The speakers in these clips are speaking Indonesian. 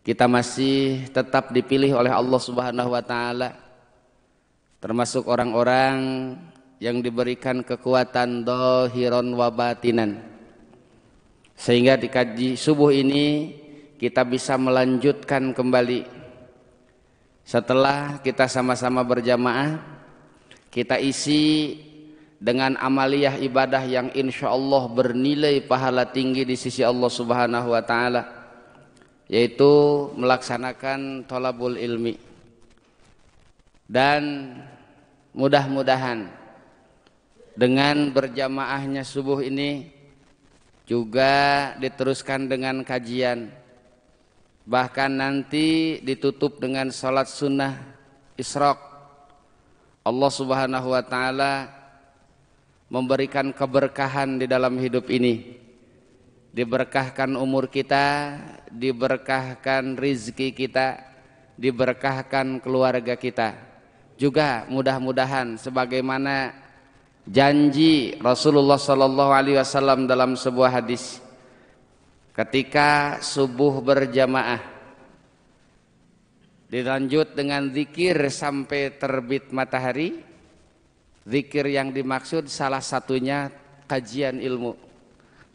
kita masih tetap dipilih oleh Allah Subhanahu wa taala, termasuk orang-orang yang diberikan kekuatan dhahiran wa batinan, sehingga di kaji subuh ini kita bisa melanjutkan kembali setelah kita sama-sama berjamaah. Kita isi dengan amaliyah ibadah yang insya Allah bernilai pahala tinggi di sisi Allah Subhanahu wa taala, yaitu melaksanakan thalabul ilmi. Dan mudah-mudahan dengan berjamaahnya subuh ini juga diteruskan dengan kajian, bahkan nanti ditutup dengan salat sunnah Isyraq. Allah Subhanahu wa taala memberikan keberkahan di dalam hidup ini, diberkahkan umur kita, diberkahkan rizki kita, diberkahkan keluarga kita. Juga mudah-mudahan sebagaimana janji Rasulullah sallallahu alaihi wasallam dalam sebuah hadis, ketika subuh berjamaah dilanjut dengan zikir sampai terbit matahari. Zikir yang dimaksud salah satunya kajian ilmu,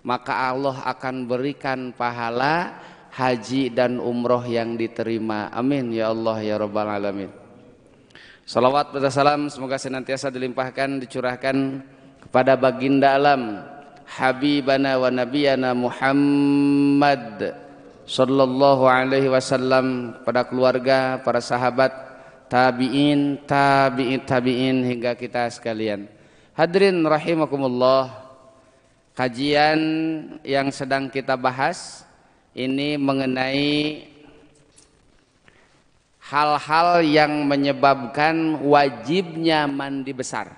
maka Allah akan berikan pahala haji dan umroh yang diterima. Amin ya Allah ya Rabbal Alamin. Salawat dan salam semoga senantiasa dilimpahkan, dicurahkan kepada baginda alam Habibana wa Nabiyana Muhammad sallallahu alaihi wasallam, kepada keluarga, para sahabat, tabi'in, tabi'in hingga kita sekalian. Hadirin rahimakumullah, kajian yang sedang kita bahas ini mengenai hal-hal yang menyebabkan wajibnya mandi besar.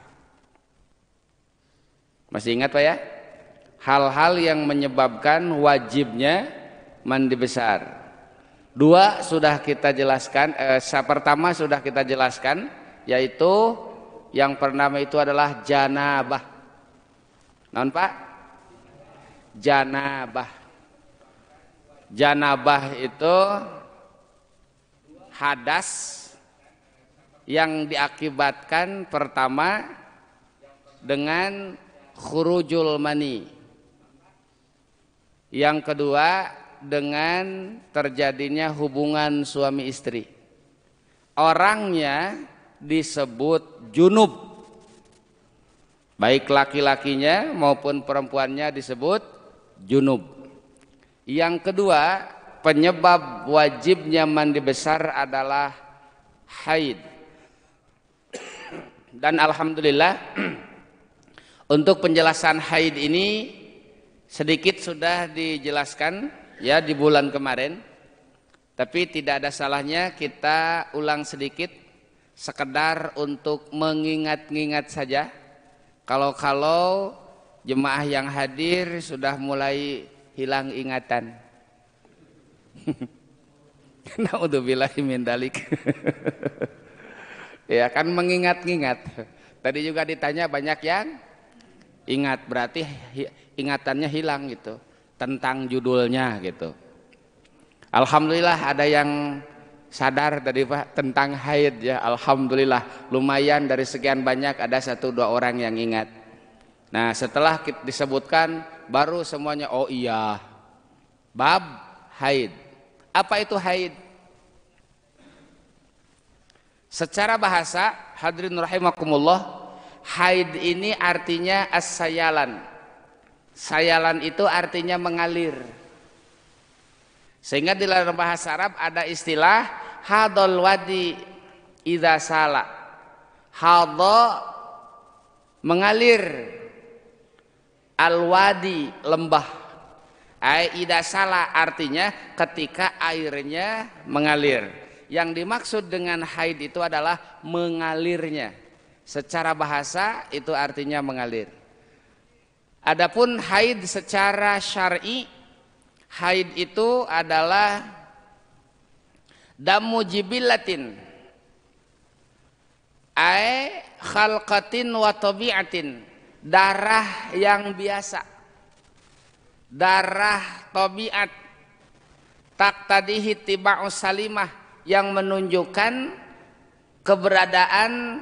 Masih ingat Pak ya? Hal-hal yang menyebabkan wajibnya mandi besar. Dua sudah kita jelaskan, pertama sudah kita jelaskan, yaitu yang pertama itu adalah janabah. Naon Pak? Janabah. Janabah itu hadas yang diakibatkan pertama dengan khurujul mani, yang kedua dengan terjadinya hubungan suami istri. Orangnya disebut junub, baik laki-lakinya maupun perempuannya disebut junub. Yang kedua, penyebab wajibnya mandi besar adalah haid. Dan alhamdulillah untuk penjelasan haid ini sedikit sudah dijelaskan ya di bulan kemarin, tapi tidak ada salahnya kita ulang sedikit, sekedar untuk mengingat-ingat saja. Kalau jemaah yang hadir sudah mulai hilang ingatan. Naudzubillahi min dalik. Ya kan, mengingat-ingat. Tadi juga ditanya banyak yang ingat, berarti ingatannya hilang gitu tentang judulnya gitu. Alhamdulillah ada yang sadar tadi Pak tentang haid ya. Alhamdulillah lumayan, dari sekian banyak ada 1-2 orang yang ingat. Nah setelah disebutkan baru semuanya oh iya, bab haid. Apa itu haid? Secara bahasa, hadirin rahimakumullah, haid ini artinya as-sayalan. Sayalan itu artinya mengalir. Sehingga di dalam bahasa Arab ada istilah hadol wadi idza sala. Hadha mengalir, al-wadi lembah. Idza sala artinya ketika airnya mengalir. Yang dimaksud dengan haid itu adalah mengalirnya. Secara bahasa itu artinya mengalir. Adapun haid secara syar'i, haid itu adalah damu jibillatin ay khalqatin wa tabi'atin, darah yang biasa, darah tabiat, taqtadihi tiba'us salimah, yang menunjukkan keberadaan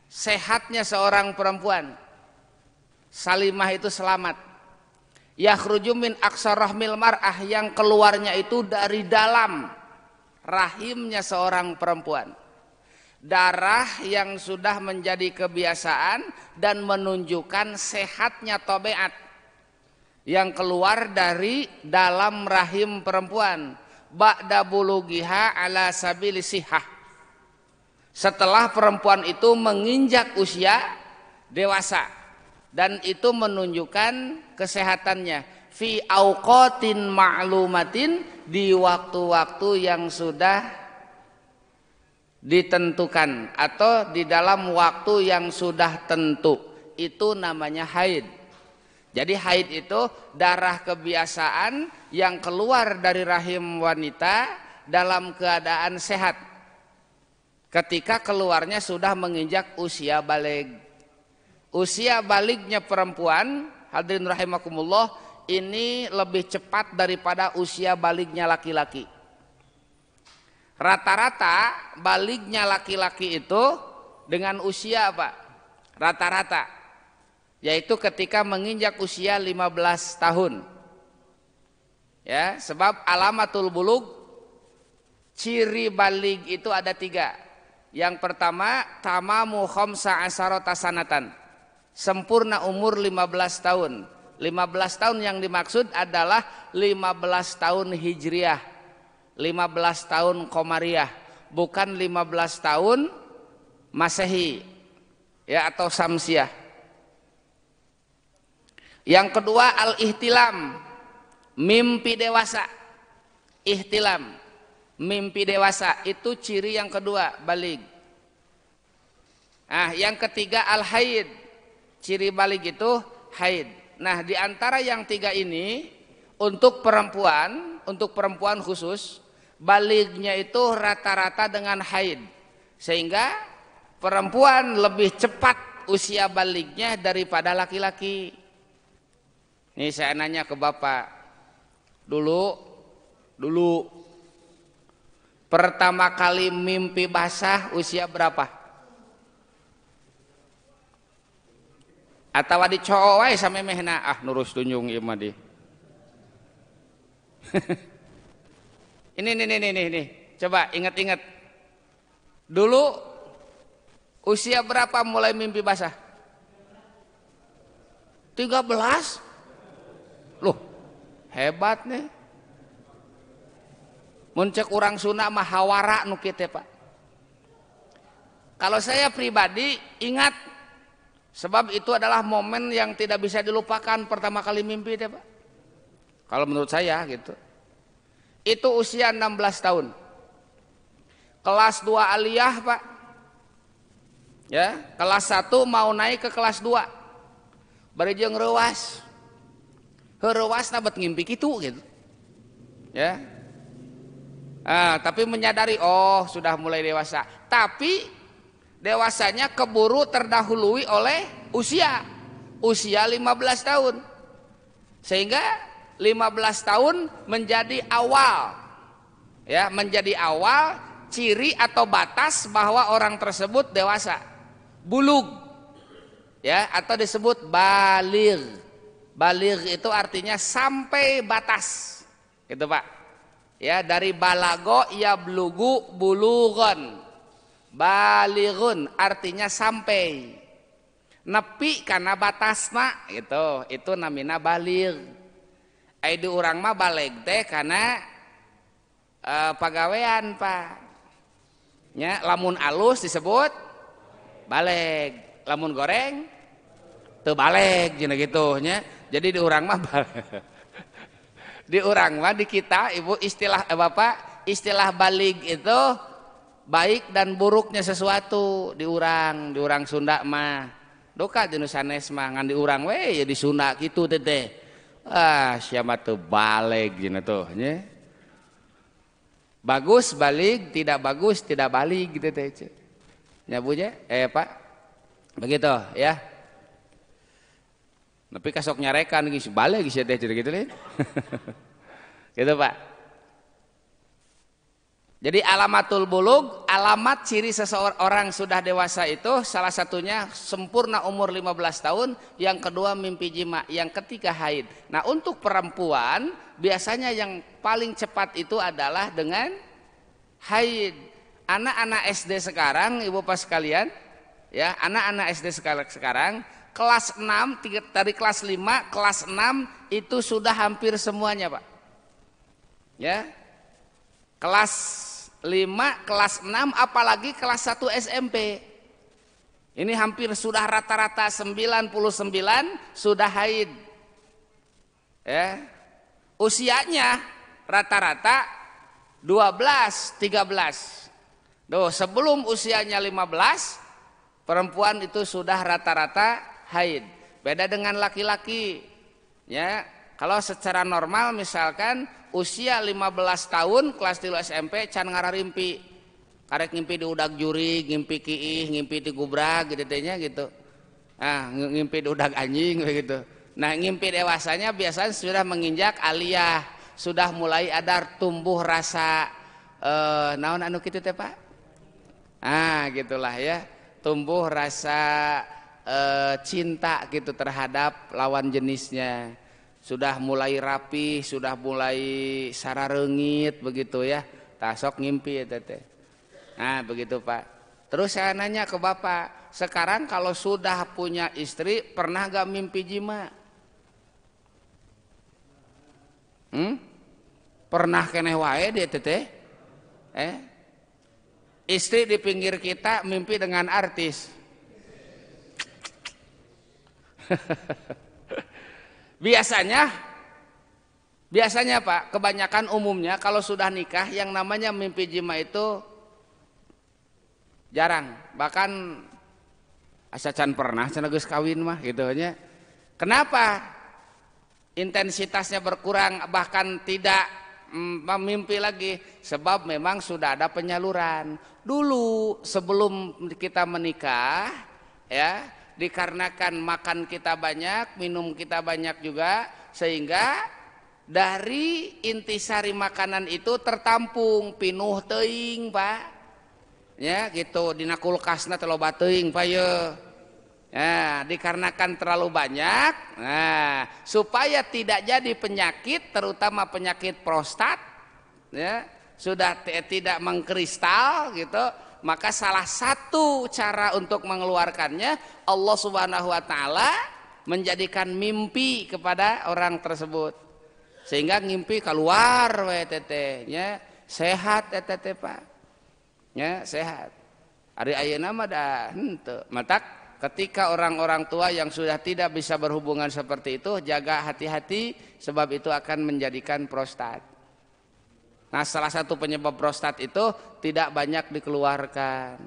sehatnya seorang perempuan. Salimah itu selamat. Yakhruju min aqsa rahmil mar'ah, yang keluarnya itu dari dalam rahimnya seorang perempuan. Darah yang sudah menjadi kebiasaan dan menunjukkan sehatnya tabiat yang keluar dari dalam rahim perempuan. Ba'da bulughiha ala sabili sihah, setelah perempuan itu menginjak usia dewasa, dan itu menunjukkan kesehatannya fi auqatin ma'lumatin, di waktu-waktu yang sudah ditentukan atau di dalam waktu yang sudah tentu. Itu namanya haid. Jadi haid itu darah kebiasaan yang keluar dari rahim wanita dalam keadaan sehat ketika keluarnya sudah menginjak usia baligh. Usia baliknya perempuan, hadirin rahimakumullah, ini lebih cepat daripada usia baliknya laki-laki. Rata-rata baliknya laki-laki itu dengan usia apa? Rata-rata, yaitu ketika menginjak usia 15 tahun. Ya, sebab alamatul bulug, ciri balik itu ada 3. Yang pertama, tamamu khamsa asharata sanatan, sempurna umur 15 tahun. 15 tahun yang dimaksud adalah 15 tahun hijriah, 15 tahun komariah, bukan 15 tahun masehi ya, atau samsiah. Yang kedua, al-ihtilam, mimpi dewasa. Ihtilam, mimpi dewasa, itu ciri yang kedua baligh. Nah, yang ketiga al-haid, ciri baligh itu haid. Nah, di antara yang 3 ini untuk perempuan khusus, balighnya itu rata-rata dengan haid, sehingga perempuan lebih cepat usia balighnya daripada laki-laki. Nih saya nanya ke Bapak, dulu pertama kali mimpi basah usia berapa? Atau di cowok wae sampe mehna nurus tunjung ieu mah di. Ini. Coba ingat-ingat. Dulu usia berapa mulai mimpi basah? 13. Loh, hebat nih. Mun cek urang Sunda mah hawara nu kitu, Pak. Kalau saya pribadi ingat, sebab itu adalah momen yang tidak bisa dilupakan pertama kali mimpi deh, Pak. Kalau menurut saya gitu. Itu usia 16 tahun. Kelas 2 aliyah, Pak. Ya, kelas 1 mau naik ke kelas 2. Bari jeung reuwas. Heureusna bet ngimpi kitu gitu. Ya. Tapi menyadari sudah mulai dewasa. Tapi dewasanya keburu terdahului oleh usia 15 tahun, sehingga 15 tahun menjadi awal, ya, menjadi awal ciri atau batas bahwa orang tersebut dewasa, bulug, ya, atau disebut baligh. Baligh itu artinya sampai batas, gitu Pak, ya, dari balago ya blugu bulugon. Balighun artinya sampai, nepi karena batasna gitu, itu namina baligh. Di urang mah baligh teh karena pagawean, Pak. Nya lamun alus disebut baligh, lamun goreng teu baligh cenah gitu nya. Jadi di urang mah di urang mah di kita Ibu istilah Bapak, istilah baligh itu baik dan buruknya sesuatu di urang Sunda mah. Doka jenis sanes mah ngan di urang we ya di Sunda kitu teh. Siapa tuh baligh gini tuh nya. Bagus baligh, tidak bagus tidak baligh gitu teh. Nya Bu nya, Pak. Begitu ya. Tapi kasok nyarekan geus baligh geus teh gitu nih. Gitu Pak. Jadi alamatul bulug, alamat ciri seseorang sudah dewasa itu salah satunya sempurna umur 15 tahun, yang kedua mimpi jima, yang ketiga haid. Nah, untuk perempuan biasanya yang paling cepat itu adalah dengan haid. Anak-anak SD sekarang, Ibu Bapak sekalian, ya, anak-anak SD sekarang kelas 6, dari kelas 5, kelas 6 itu sudah hampir semuanya, Pak. Ya. Kelas 5, kelas 6, apalagi kelas 1 SMP. Ini hampir sudah rata-rata 99 sudah haid. Ya. Usianya rata-rata 12, 13. Sebelum usianya 15, perempuan itu sudah rata-rata haid. Beda dengan laki-laki. Ya, kalau secara normal misalkan usia 15 tahun kelas 3 SMP can ngararimpi. Karek ngimpi di udag juri, ngimpi kiih, ngimpi di gubrag gitu nya gitu. Nah, ngimpi di udag anjing begitu. Nah, ngimpi dewasanya biasanya sudah menginjak aliyah, sudah mulai ada tumbuh rasa naon anu kitu teh, Pak? Ah, gitulah ya. Tumbuh rasa cinta gitu terhadap lawan jenisnya. Sudah mulai rapi, sudah mulai sararengit begitu ya. Tasok ngimpi ya teteh. Nah begitu Pak. Terus saya nanya ke Bapak, sekarang kalau sudah punya istri pernah gak mimpi jima? Pernah keneh wae dia teteh? Istri di pinggir kita mimpi dengan artis. Biasanya Pak, kebanyakan umumnya kalau sudah nikah yang namanya mimpi jima itu jarang. Bahkan asa can pernah can geus kawin mah gitu nya. Kenapa? Intensitasnya berkurang, bahkan tidak memimpi lagi, sebab memang sudah ada penyaluran. Dulu sebelum kita menikah ya, dikarenakan makan kita banyak, minum kita banyak juga, sehingga dari intisari makanan itu tertampung pinuh teuing Pak ya gitu, dina kulkasna teu loba teuing Pak ye. Nah, dikarenakan terlalu banyak, nah supaya tidak jadi penyakit, terutama penyakit prostat ya, sudah tidak mengkristal gitu, maka salah satu cara untuk mengeluarkannya Allah Subhanahu wa taala menjadikan mimpi kepada orang tersebut, sehingga ngimpi keluar we teteh nya sehat teteh Pak nya, sehat. Ari ayeuna mah da henteu. Matak ketika orang-orang tua yang sudah tidak bisa berhubungan seperti itu, jaga hati-hati sebab itu akan menjadikan prostat. Nah, salah satu penyebab prostat itu tidak banyak dikeluarkan.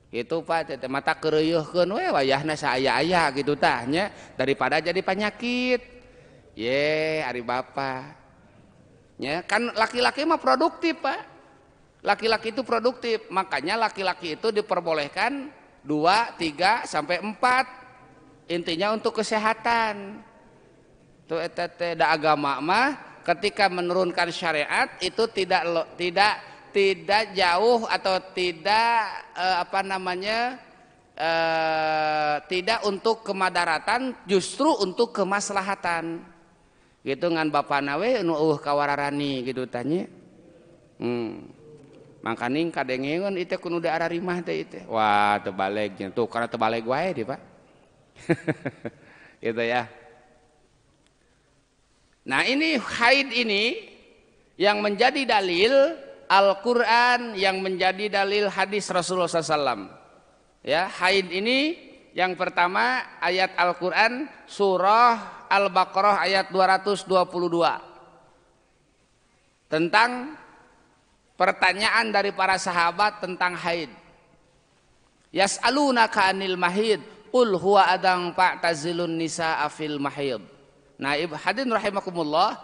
Gitu Pak, teteh mata keureuhkeun we wayahna saaya-aya gitu tah nya, daripada jadi penyakit. Ye, ari Bapak. Ya, kan laki-laki mah produktif, Pak. Laki-laki itu produktif, makanya laki-laki itu diperbolehkan 2, 3 sampai 4. Intinya untuk kesehatan. Tuh eta teh da agama mah ketika menurunkan syariat itu tidak jauh atau tidak tidak untuk kemadaratan, justru untuk kemaslahatan. Gitu ngan bapana we nu kawararani gitu tanya. Mangkaning kadengeun itu kudu da ararimah teh itu. Wah, teu balegnya tuh karena teu baleg wae di Pak. Gitu ya. Nah, ini haid ini yang menjadi dalil Al-Qur'an, yang menjadi dalil hadis Rasulullah SAW. Ya, haid ini yang pertama ayat Al-Qur'an surah Al-Baqarah ayat 222. Tentang pertanyaan dari para sahabat tentang haid. Yas'alunaka 'anil mahid, qul huwa adang fa'tazilun nisaa fil mahid. Nah, hadirin rahimakumullah,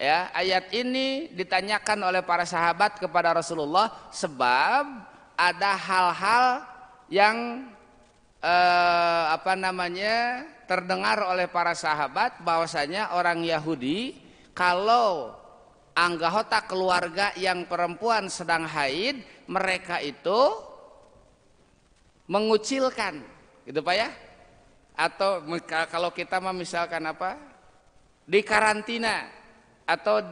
ya, ayat ini ditanyakan oleh para sahabat kepada Rasulullah sebab ada hal-hal yang terdengar oleh para sahabat bahwasanya orang Yahudi kalau anggota keluarga yang perempuan sedang haid, mereka itu mengucilkan, gitu Pak ya. Atau kalau kita misalkan apa, di karantina atau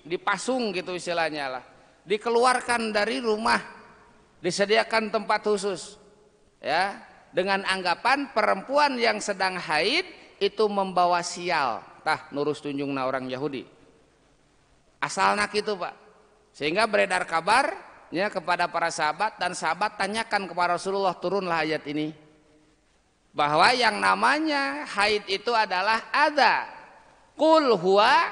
dipasung gitu istilahnya lah, dikeluarkan dari rumah, disediakan tempat khusus, ya, dengan anggapan perempuan yang sedang haid itu membawa sial, tah nurus tunjungna orang Yahudi. Asalnya gitu Pak, sehingga beredar kabarnya kepada para sahabat, dan sahabat tanyakan kepada Rasulullah, turunlah ayat ini bahwa yang namanya haid itu adalah adza, qul huwa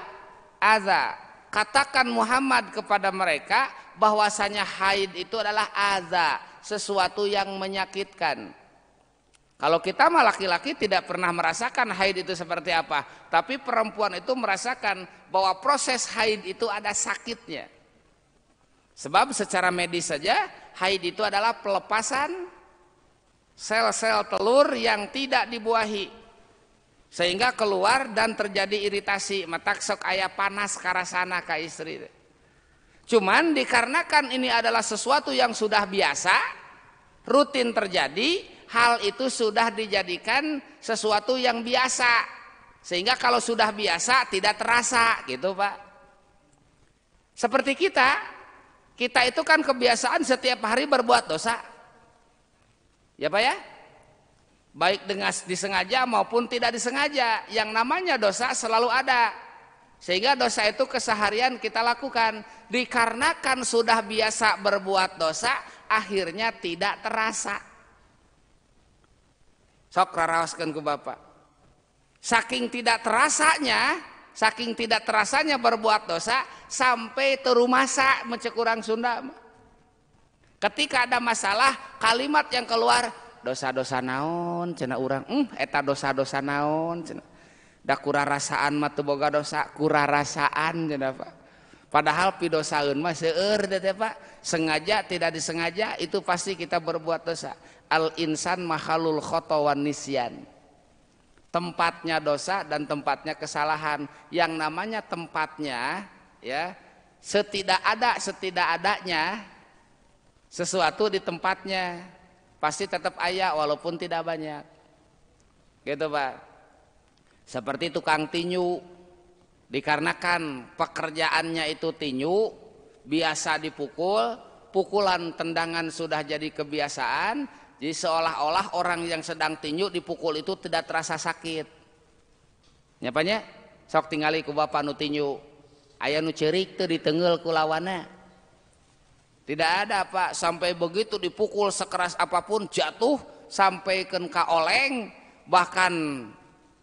adza, katakan Muhammad kepada mereka bahwasanya haid itu adalah adza, sesuatu yang menyakitkan. Kalau kita mah laki-laki tidak pernah merasakan haid itu seperti apa, tapi perempuan itu merasakan bahwa proses haid itu ada sakitnya. Sebab secara medis saja haid itu adalah pelepasan sel-sel telur yang tidak dibuahi, sehingga keluar dan terjadi iritasi, matak sok aya panas karasana ka istri. Cuman dikarenakan ini adalah sesuatu yang sudah biasa, rutin terjadi, hal itu sudah dijadikan sesuatu yang biasa, sehingga kalau sudah biasa tidak terasa, gitu Pak. Seperti kita itu kan kebiasaan setiap hari berbuat dosa, ya Pak ya, baik dengan disengaja maupun tidak disengaja. Yang namanya dosa selalu ada, sehingga dosa itu keseharian kita lakukan. Dikarenakan sudah biasa berbuat dosa, akhirnya tidak terasa. Sok raraoskeun ku Bapak, saking tidak terasanya berbuat dosa, sampai terumasa mencek urang Sunda. Ketika ada masalah, kalimat yang keluar, dosa-dosa naon cenah urang, eta dosa-dosa naon cenah, da kurarasaan mah teu boga dosa, kurarasaan cenah Pak. Padahal pidosaeun mah seueur teh Pak, sengaja tidak disengaja itu pasti kita berbuat dosa. Al insan mahalul khata wan nisyan, tempatnya dosa dan tempatnya kesalahan. Yang namanya tempatnya, ya, setidak-adanya sesuatu di tempatnya pasti tetap aya walaupun tidak banyak, gitu Pak. Seperti tukang tinju, dikarenakan pekerjaannya itu tinju, biasa dipukul, pukulan tendangan sudah jadi kebiasaan, jadi seolah-olah orang yang sedang tinju dipukul itu tidak terasa sakit. Nyapanya sok tingali ku Bapak nu tinju, aya nu ceurik teu ditengeul ku lawanna. Tidak ada Pak, sampai begitu dipukul sekeras apapun jatuh sampai ke oleng, bahkan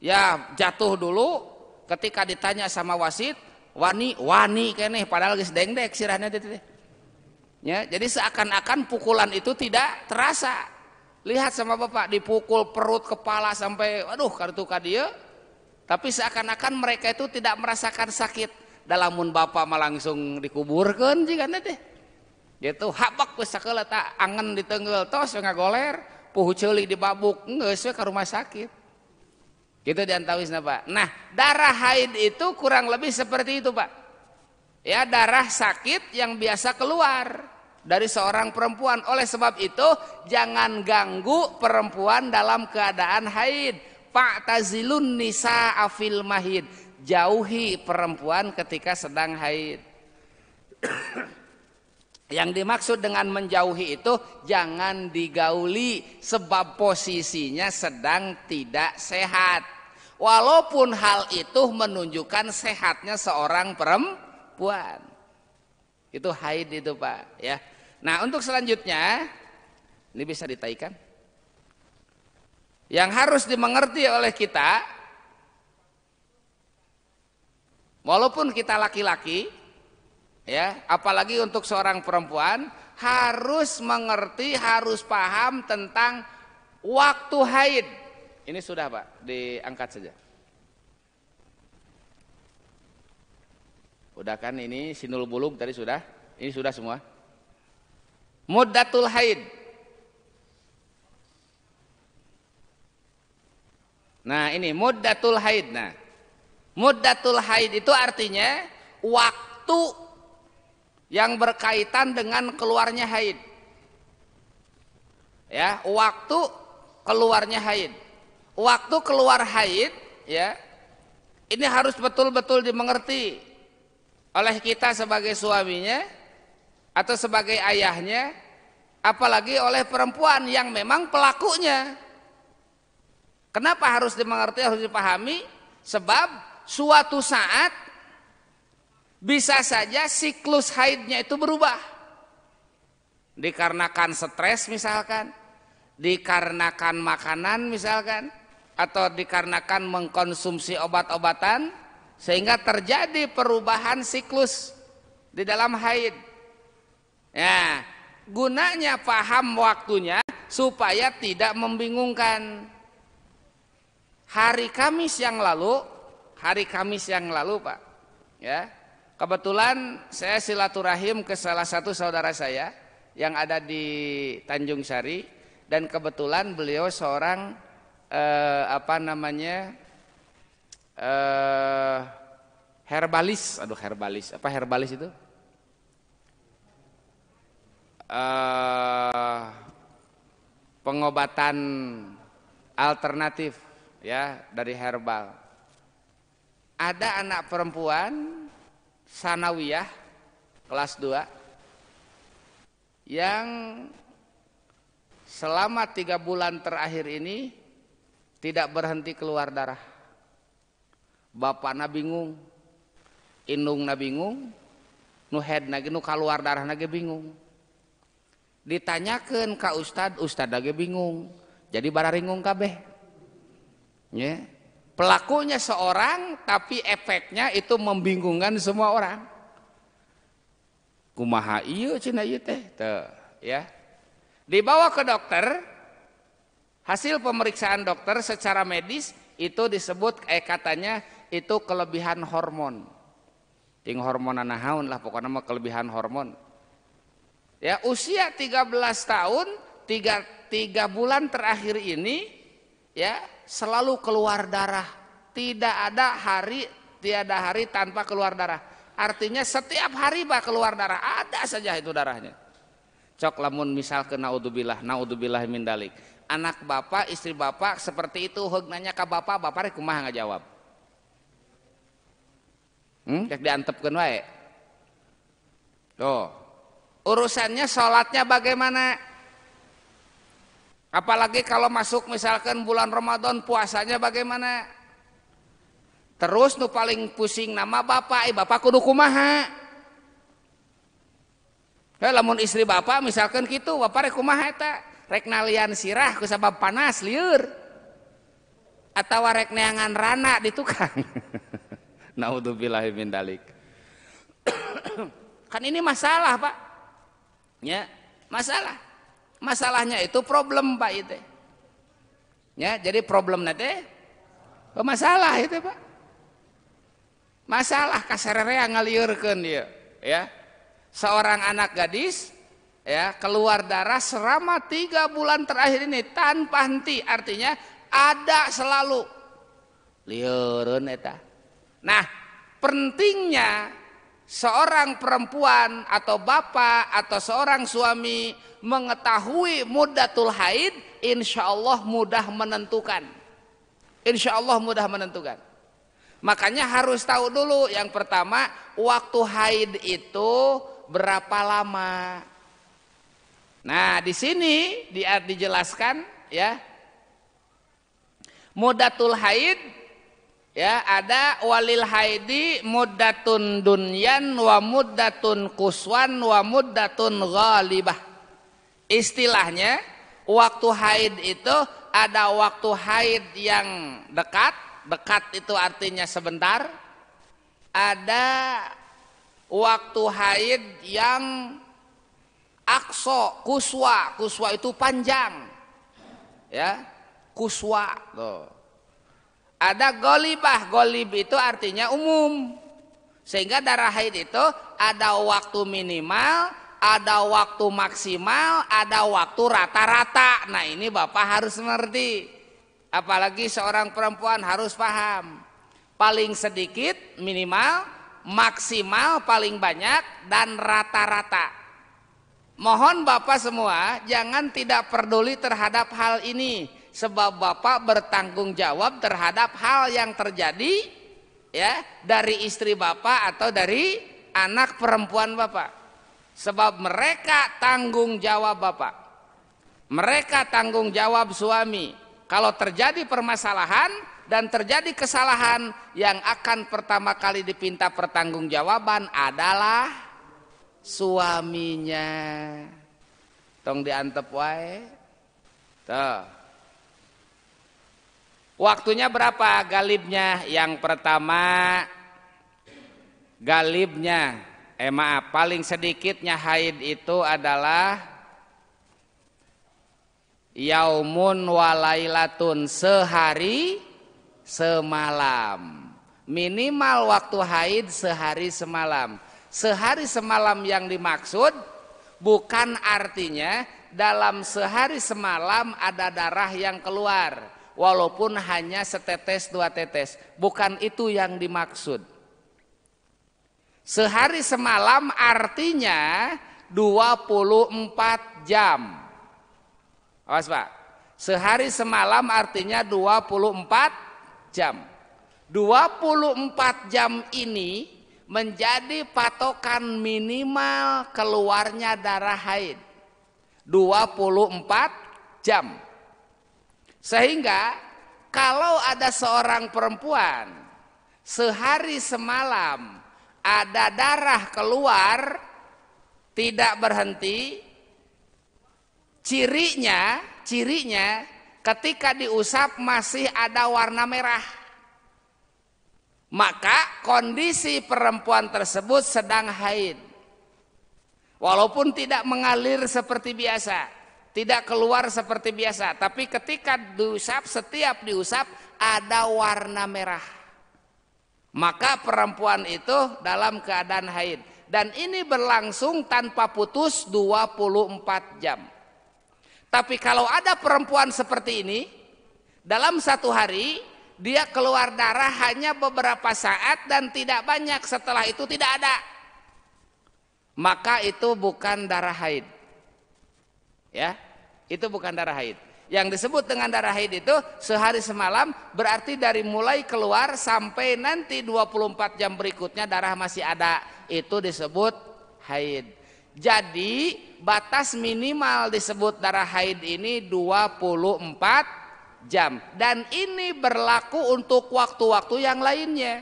ya jatuh dulu. Ketika ditanya sama wasit, wani keneh, padahal geus dengdek sirahna teh. Ya, jadi seakan-akan pukulan itu tidak terasa. Lihat sama Bapak, dipukul perut, kepala sampai aduh kartu ka dieu, tapi seakan-akan mereka itu tidak merasakan sakit. Dalamun Bapak mah langsung dikuburkeun jigana teh. Gitu habak geus sakeula tak angen ditengeul tos ngagoler, puhu ceulik dibabuk, geus we ka rumah sakit. Gitu diantawisna Pak. Nah, darah haid itu kurang lebih seperti itu Pak. Ya, darah sakit yang biasa keluar dari seorang perempuan. Oleh sebab itu jangan ganggu perempuan dalam keadaan haid. Fa'tazilun nisaa fil mahid, jauhi perempuan ketika sedang haid. Yang dimaksud dengan menjauhi itu jangan digauli, sebab posisinya sedang tidak sehat. Walaupun hal itu menunjukkan sehatnya seorang perempuan. Itu haid itu Pak ya. Nah, untuk selanjutnya ini bisa ditaikan. Yang harus dimengerti oleh kita, walaupun kita laki-laki ya, apalagi untuk seorang perempuan harus mengerti, harus paham tentang waktu haid. Ini sudah Pak, diangkat saja. Udah kan, ini sinul bulug tadi sudah, ini sudah semua. Muddatul haid. Nah ini muddatul haid. Nah, muddatul haid itu artinya waktu yang berkaitan dengan keluarnya haid. Ya, waktu keluarnya haid. Waktu keluar haid, ya, ini harus betul-betul dimengerti oleh kita sebagai suaminya atau sebagai ayahnya, apalagi oleh perempuan yang memang pelakunya. Kenapa harus dimengerti, harus dipahami? Sebab suatu saat bisa saja siklus haidnya itu berubah. Dikarenakan stres misalkan, dikarenakan makanan misalkan, atau dikarenakan mengkonsumsi obat-obatan, sehingga terjadi perubahan siklus di dalam haid. Ya, gunanya paham waktunya supaya tidak membingungkan. Hari Kamis yang lalu Pak, ya, kebetulan saya silaturahim ke salah satu saudara saya yang ada di Tanjung Sari, dan kebetulan beliau seorang herbalis. Herbalis, apa herbalis itu? Pengobatan alternatif, ya, dari herbal. Ada anak perempuan sanawiyah kelas 2 yang selama 3 bulan terakhir ini tidak berhenti keluar darah. Bapakna bingung, indungna bingung, nu headna ge nu kaluar darahna ge bingung. Ditanyakeun ka ustad lagi bingung. Jadi bararingung kabeh. Ya. Pelakunya seorang tapi efeknya itu membingungkan semua orang. Kumaha ieu cenah ieu teh? Teu, ya. Dibawa ke dokter, hasil pemeriksaan dokter secara medis itu disebut katanya itu kelebihan hormon. Ting hormon nahaun lah pokoknya mah kelebihan hormon. Ya, usia 13 tahun, 3 bulan terakhir ini, ya, selalu keluar darah. Tiada hari tanpa keluar darah. Artinya setiap hari bah keluar darah, ada saja itu darahnya. Cok lamun misal ke naudzubillah min dalik. Anak bapak, istri bapak seperti itu, heug nanya ke bapak rek kumaha ngajawab? Rek diantepkeun wae. Tuh. Urusannya sholatnya bagaimana? Apalagi kalau masuk misalkan bulan Ramadan, puasanya bagaimana? Terus nu paling pusing nama bapak, bapak kudu kumaha? Lamun istri bapak misalkan gitu, bapak rek kumaha eta? Rek nalian sirah ku sabab panas lieur. Atawa rek neangan rana di tukang. Naudzubillahi min dalik. Kan ini masalah, Pak. Ya, masalahnya itu problem Pak itu. Ya, jadi problemnya teh masalah itu Pak. Masalah kasarerea ngaliurkeun dia, ya. Seorang anak gadis, ya, keluar darah selama 3 bulan terakhir ini tanpa henti, artinya ada selalu lieureun eta. Nah, pentingnya seorang perempuan atau bapak atau seorang suami mengetahui muddatul haid, insya Allah mudah menentukan. Insya Allah mudah menentukan. Makanya harus tahu dulu, yang pertama, waktu haid itu berapa lama. Nah, di sini dijelaskan, ya, muddatul haid. Ya, ada walil haidi muddatun dunyan wa muddatun kuswan wa muddatun ghalibah. Istilahnya waktu haid itu ada waktu haid yang dekat itu artinya sebentar. Ada waktu haid yang aqsa, kuswa itu panjang. Ya, kuswa tuh. Ada golibah, golib itu artinya umum. Sehingga darah haid itu ada waktu minimal, ada waktu maksimal, ada waktu rata-rata. Nah, ini Bapak harus mengerti. Apalagi seorang perempuan harus paham. Paling sedikit minimal, maksimal paling banyak, dan rata-rata. Mohon Bapak semua jangan tidak peduli terhadap hal ini, sebab Bapak bertanggung jawab terhadap hal yang terjadi ya dari istri Bapak atau dari anak perempuan Bapak. Sebab mereka tanggung jawab Bapak. Mereka tanggung jawab suami. Kalau terjadi permasalahan dan terjadi kesalahan, yang akan pertama kali dipinta pertanggungjawaban adalah suaminya. Tong diantep wae. Tuh. Waktunya berapa galibnya? Yang pertama galibnya, maaf, paling sedikitnya haid itu adalah yaumun walailatun, sehari semalam. Minimal waktu haid sehari semalam. Sehari semalam yang dimaksud bukan artinya dalam sehari semalam ada darah yang keluar, walaupun hanya setetes dua tetes. Bukan itu yang dimaksud. Sehari semalam artinya 24 jam. Awas Pak. Sehari semalam artinya 24 jam. 24 jam ini menjadi patokan minimal keluarnya darah haid. 24 jam. Sehingga kalau ada seorang perempuan sehari semalam ada darah keluar tidak berhenti, cirinya ketika diusap masih ada warna merah, maka kondisi perempuan tersebut sedang haid. Walaupun tidak mengalir seperti biasa, tidak keluar seperti biasa, tapi ketika diusap, setiap diusap ada warna merah, maka perempuan itu dalam keadaan haid. Dan ini berlangsung tanpa putus 24 jam. Tapi kalau ada perempuan seperti ini, dalam satu hari dia keluar darah hanya beberapa saat dan tidak banyak, setelah itu tidak ada, maka itu bukan darah haid. Ya, itu bukan darah haid. Yang disebut dengan darah haid itu sehari semalam, berarti dari mulai keluar sampai nanti 24 jam berikutnya darah masih ada, itu disebut haid. Jadi batas minimal disebut darah haid ini 24 jam, dan ini berlaku untuk waktu-waktu yang lainnya.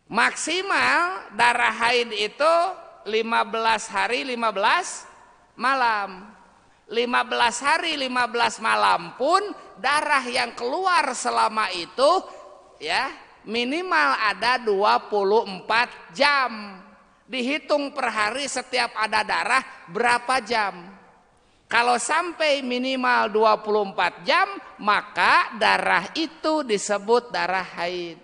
Maksimal darah haid itu 15 hari 15 malam. 15 hari 15 malam pun darah yang keluar selama itu ya minimal ada 24 jam. Dihitung per hari setiap ada darah berapa jam. Kalau sampai minimal 24 jam, maka darah itu disebut darah haid.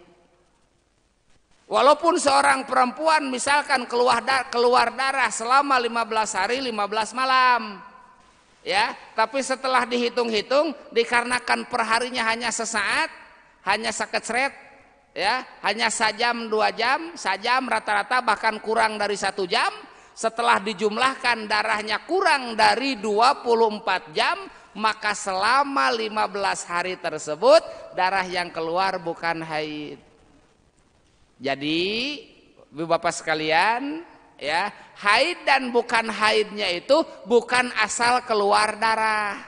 Walaupun seorang perempuan misalkan keluar darah selama 15 hari 15 malam, ya, tapi setelah dihitung-hitung dikarenakan perharinya hanya sesaat, hanya sekecret, ya, hanya sajam 2 jam, sajam rata-rata bahkan kurang dari 1 jam. Setelah dijumlahkan darahnya kurang dari 24 jam, maka selama 15 hari tersebut darah yang keluar bukan haid. Jadi Bapak sekalian, ya, haid dan bukan haidnya itu bukan asal keluar darah,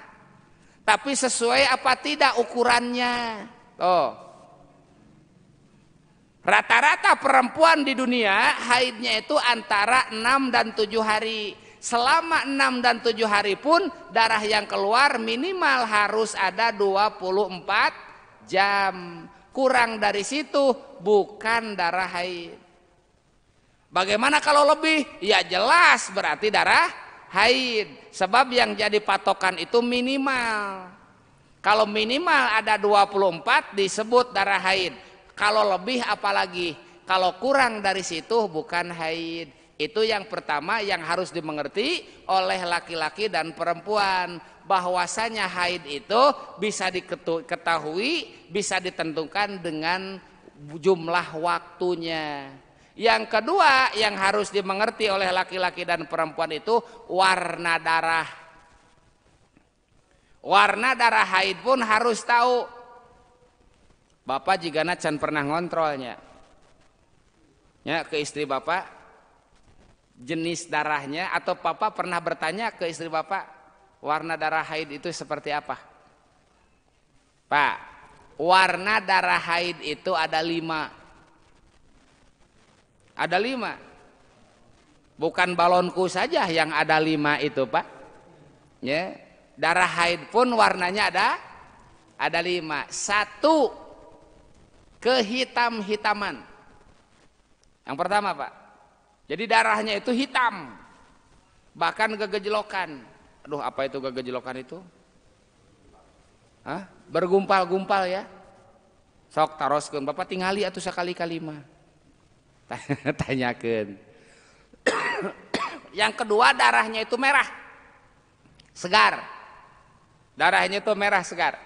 tapi sesuai apa tidak ukurannya. Rata-rata perempuan di dunia haidnya itu antara 6 dan 7 hari. Selama 6 dan 7 hari pun darah yang keluar minimal harus ada 24 jam. Kurang dari situ bukan darah haid. Bagaimana kalau lebih? Ya jelas berarti darah haid. Sebab yang jadi patokan itu minimal. Kalau minimal ada 24 disebut darah haid. Kalau lebih apalagi, kalau kurang dari situ bukan haid. Itu yang pertama yang harus dimengerti oleh laki-laki dan perempuan, bahwasanya haid itu bisa diketahui, bisa ditentukan dengan jumlah waktunya. Yang kedua yang harus dimengerti oleh laki-laki dan perempuan itu warna darah. Warna darah haid pun harus tahu. Bapak jigana can pernah ngontrolnya. Ya, ke istri bapak jenis darahnya, atau papa pernah bertanya ke istri bapak warna darah haid itu seperti apa? Pak, warna darah haid itu ada 5. Ada 5. Bukan balonku saja yang ada 5 itu, Pak. Ya, darah haid pun warnanya ada 5. 1, kehitam-hitaman. Yang pertama, Pak. Jadi darahnya itu hitam. Bahkan kegejlokan. Aduh, apa itu kegejlokan itu? Hah? Bergumpal-gumpal ya. Sok taroskeun Bapak tingali atuh sakali-kali mah. Tanyakeun. Yang kedua darahnya itu merah. Segar. Darahnya itu merah segar.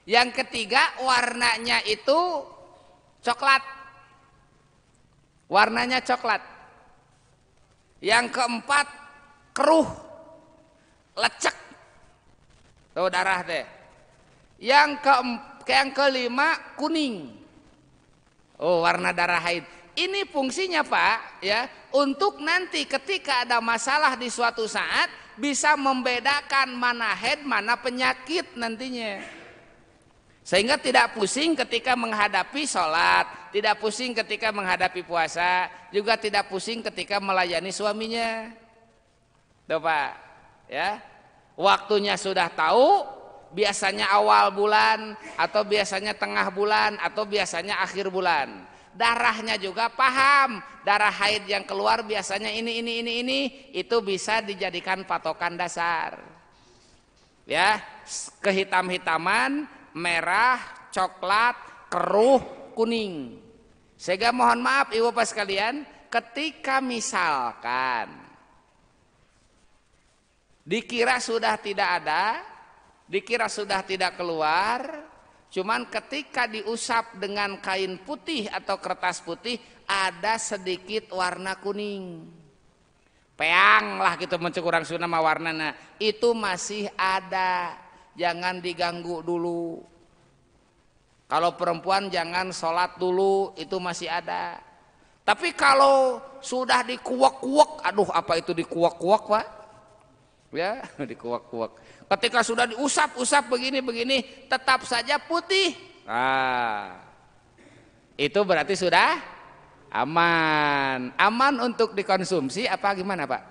Yang ketiga warnanya itu coklat. Warnanya coklat. Yang keempat keruh. Lecek. Tuh darah teh. Yang kelima kuning. Oh, warna darah haid. Ini fungsinya, Pak, ya, untuk nanti ketika ada masalah di suatu saat bisa membedakan mana haid, mana penyakit nantinya. Sehingga tidak pusing ketika menghadapi sholat, tidak pusing ketika menghadapi puasa, juga tidak pusing ketika melayani suaminya. Tuh, Pak, ya. Waktunya sudah tahu, biasanya awal bulan atau biasanya tengah bulan atau biasanya akhir bulan. Darahnya juga paham, darah haid yang keluar biasanya ini, itu bisa dijadikan patokan dasar. Ya, kehitam-hitaman, merah, coklat, keruh, kuning. Sehingga mohon maaf Ibu Bapak sekalian, ketika misalkan dikira sudah tidak ada, dikira sudah tidak keluar, cuman ketika diusap dengan kain putih atau kertas putih ada sedikit warna kuning. Peang lah gitu mencukurang sunama warnana, itu masih ada. Jangan diganggu dulu. Kalau perempuan jangan sholat dulu, itu masih ada. Tapi kalau sudah dikuak-kuak, aduh apa itu dikuak-kuak, Pak? Ya, dikuak-kuak. Ketika sudah diusap-usap begini-begini, tetap saja putih. Nah, itu berarti sudah aman. Aman untuk dikonsumsi apa gimana, Pak?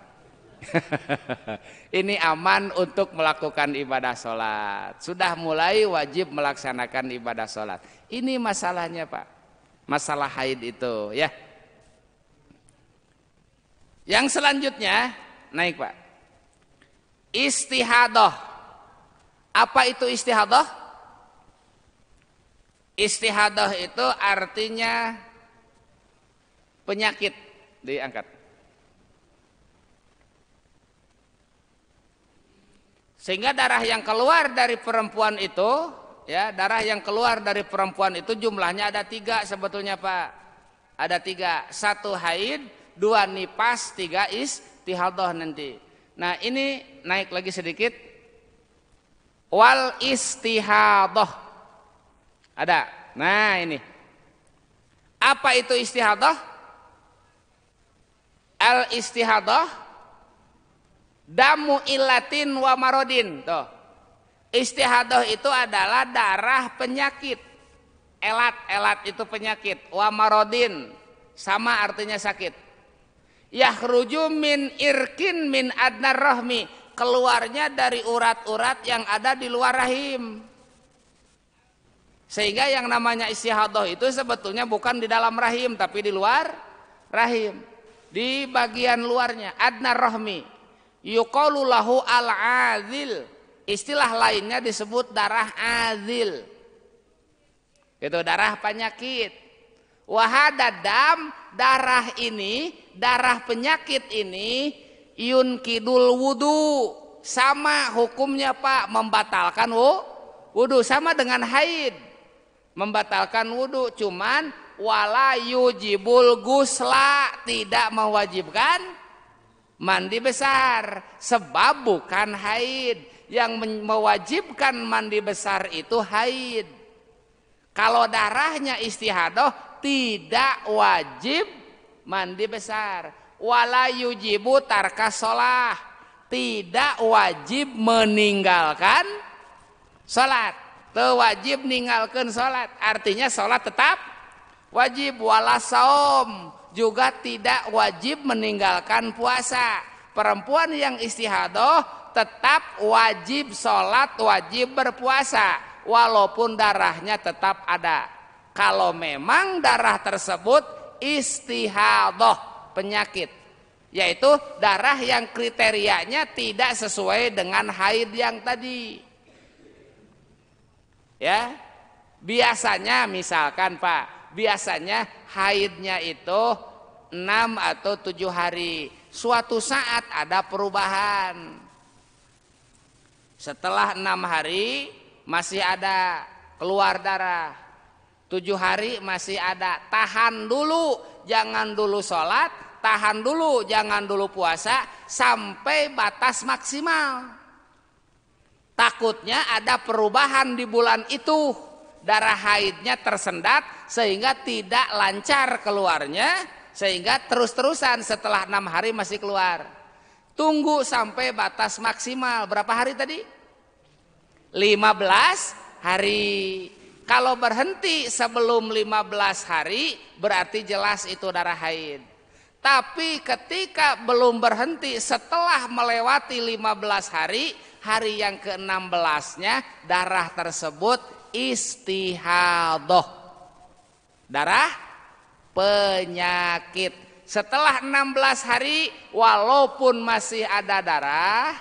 Ini aman untuk melakukan ibadah sholat. Sudah mulai wajib melaksanakan ibadah sholat. Ini masalahnya, Pak. Masalah haid itu, ya. Yang selanjutnya naik, Pak. Istihadah. Apa itu istihadah? Istihadah itu artinya penyakit. Diangkat. Sehingga darah yang keluar dari perempuan itu, ya, darah yang keluar dari perempuan itu jumlahnya ada 3 sebetulnya, Pak. Ada 3. 1 haid, 2 nifas, 3 istihadah nanti. Nah, ini naik lagi sedikit. Wal istihadah. Ada. Nah, ini. Apa itu istihadah? Al istihadah damu ilatin wa marodin. Tuh. Istihadah itu adalah darah penyakit. Elat itu penyakit. Wa marodin sama artinya sakit. Yakhruju min irkin min adnar rahmi, keluarnya dari urat-urat yang ada di luar rahim. Sehingga yang namanya istihadah itu sebetulnya bukan di dalam rahim tapi di luar rahim. Di bagian luarnya adnar rahmi. Yuqalu lahu al-azil. Istilah lainnya disebut darah azil. Itu darah penyakit. Wahadadam, darah ini, darah penyakit ini yunkidul wudu. Sama hukumnya, Pak, membatalkan wudu, sama dengan haid. membatalkan wudu, cuman wala yujibul gusla, tidak mewajibkan mandi besar, sebab bukan haid. Yang mewajibkan mandi besar itu haid. Kalau darahnya istihadah tidak wajib mandi besar. Wala yujibu tarka sholah, tidak wajib meninggalkan sholat. Teu wajib meninggalkan sholat, artinya sholat tetap wajib. Wala saum, juga tidak wajib meninggalkan puasa. Perempuan yang istihadah tetap wajib sholat, wajib berpuasa, walaupun darahnya tetap ada. Kalau memang darah tersebut istihadah, penyakit, yaitu darah yang kriterianya tidak sesuai dengan haid yang tadi. Ya, biasanya misalkan Pak, biasanya haidnya itu 6 atau 7 hari. Suatu saat ada perubahan. Setelah 6 hari masih ada keluar darah, 7 hari masih ada, tahan dulu, jangan dulu sholat, tahan dulu, jangan dulu puasa sampai batas maksimal. Takutnya ada perubahan di bulan itu, darah haidnya tersendat sehingga tidak lancar keluarnya, sehingga terus-terusan setelah 6 hari masih keluar. Tunggu sampai batas maksimal. Berapa hari tadi? 15 hari. Kalau berhenti sebelum 15 hari berarti jelas itu darah haid. Tapi ketika belum berhenti setelah melewati 15 hari, hari yang ke-16-nya darah tersebut istihadah, darah penyakit. Setelah 16 hari walaupun masih ada darah,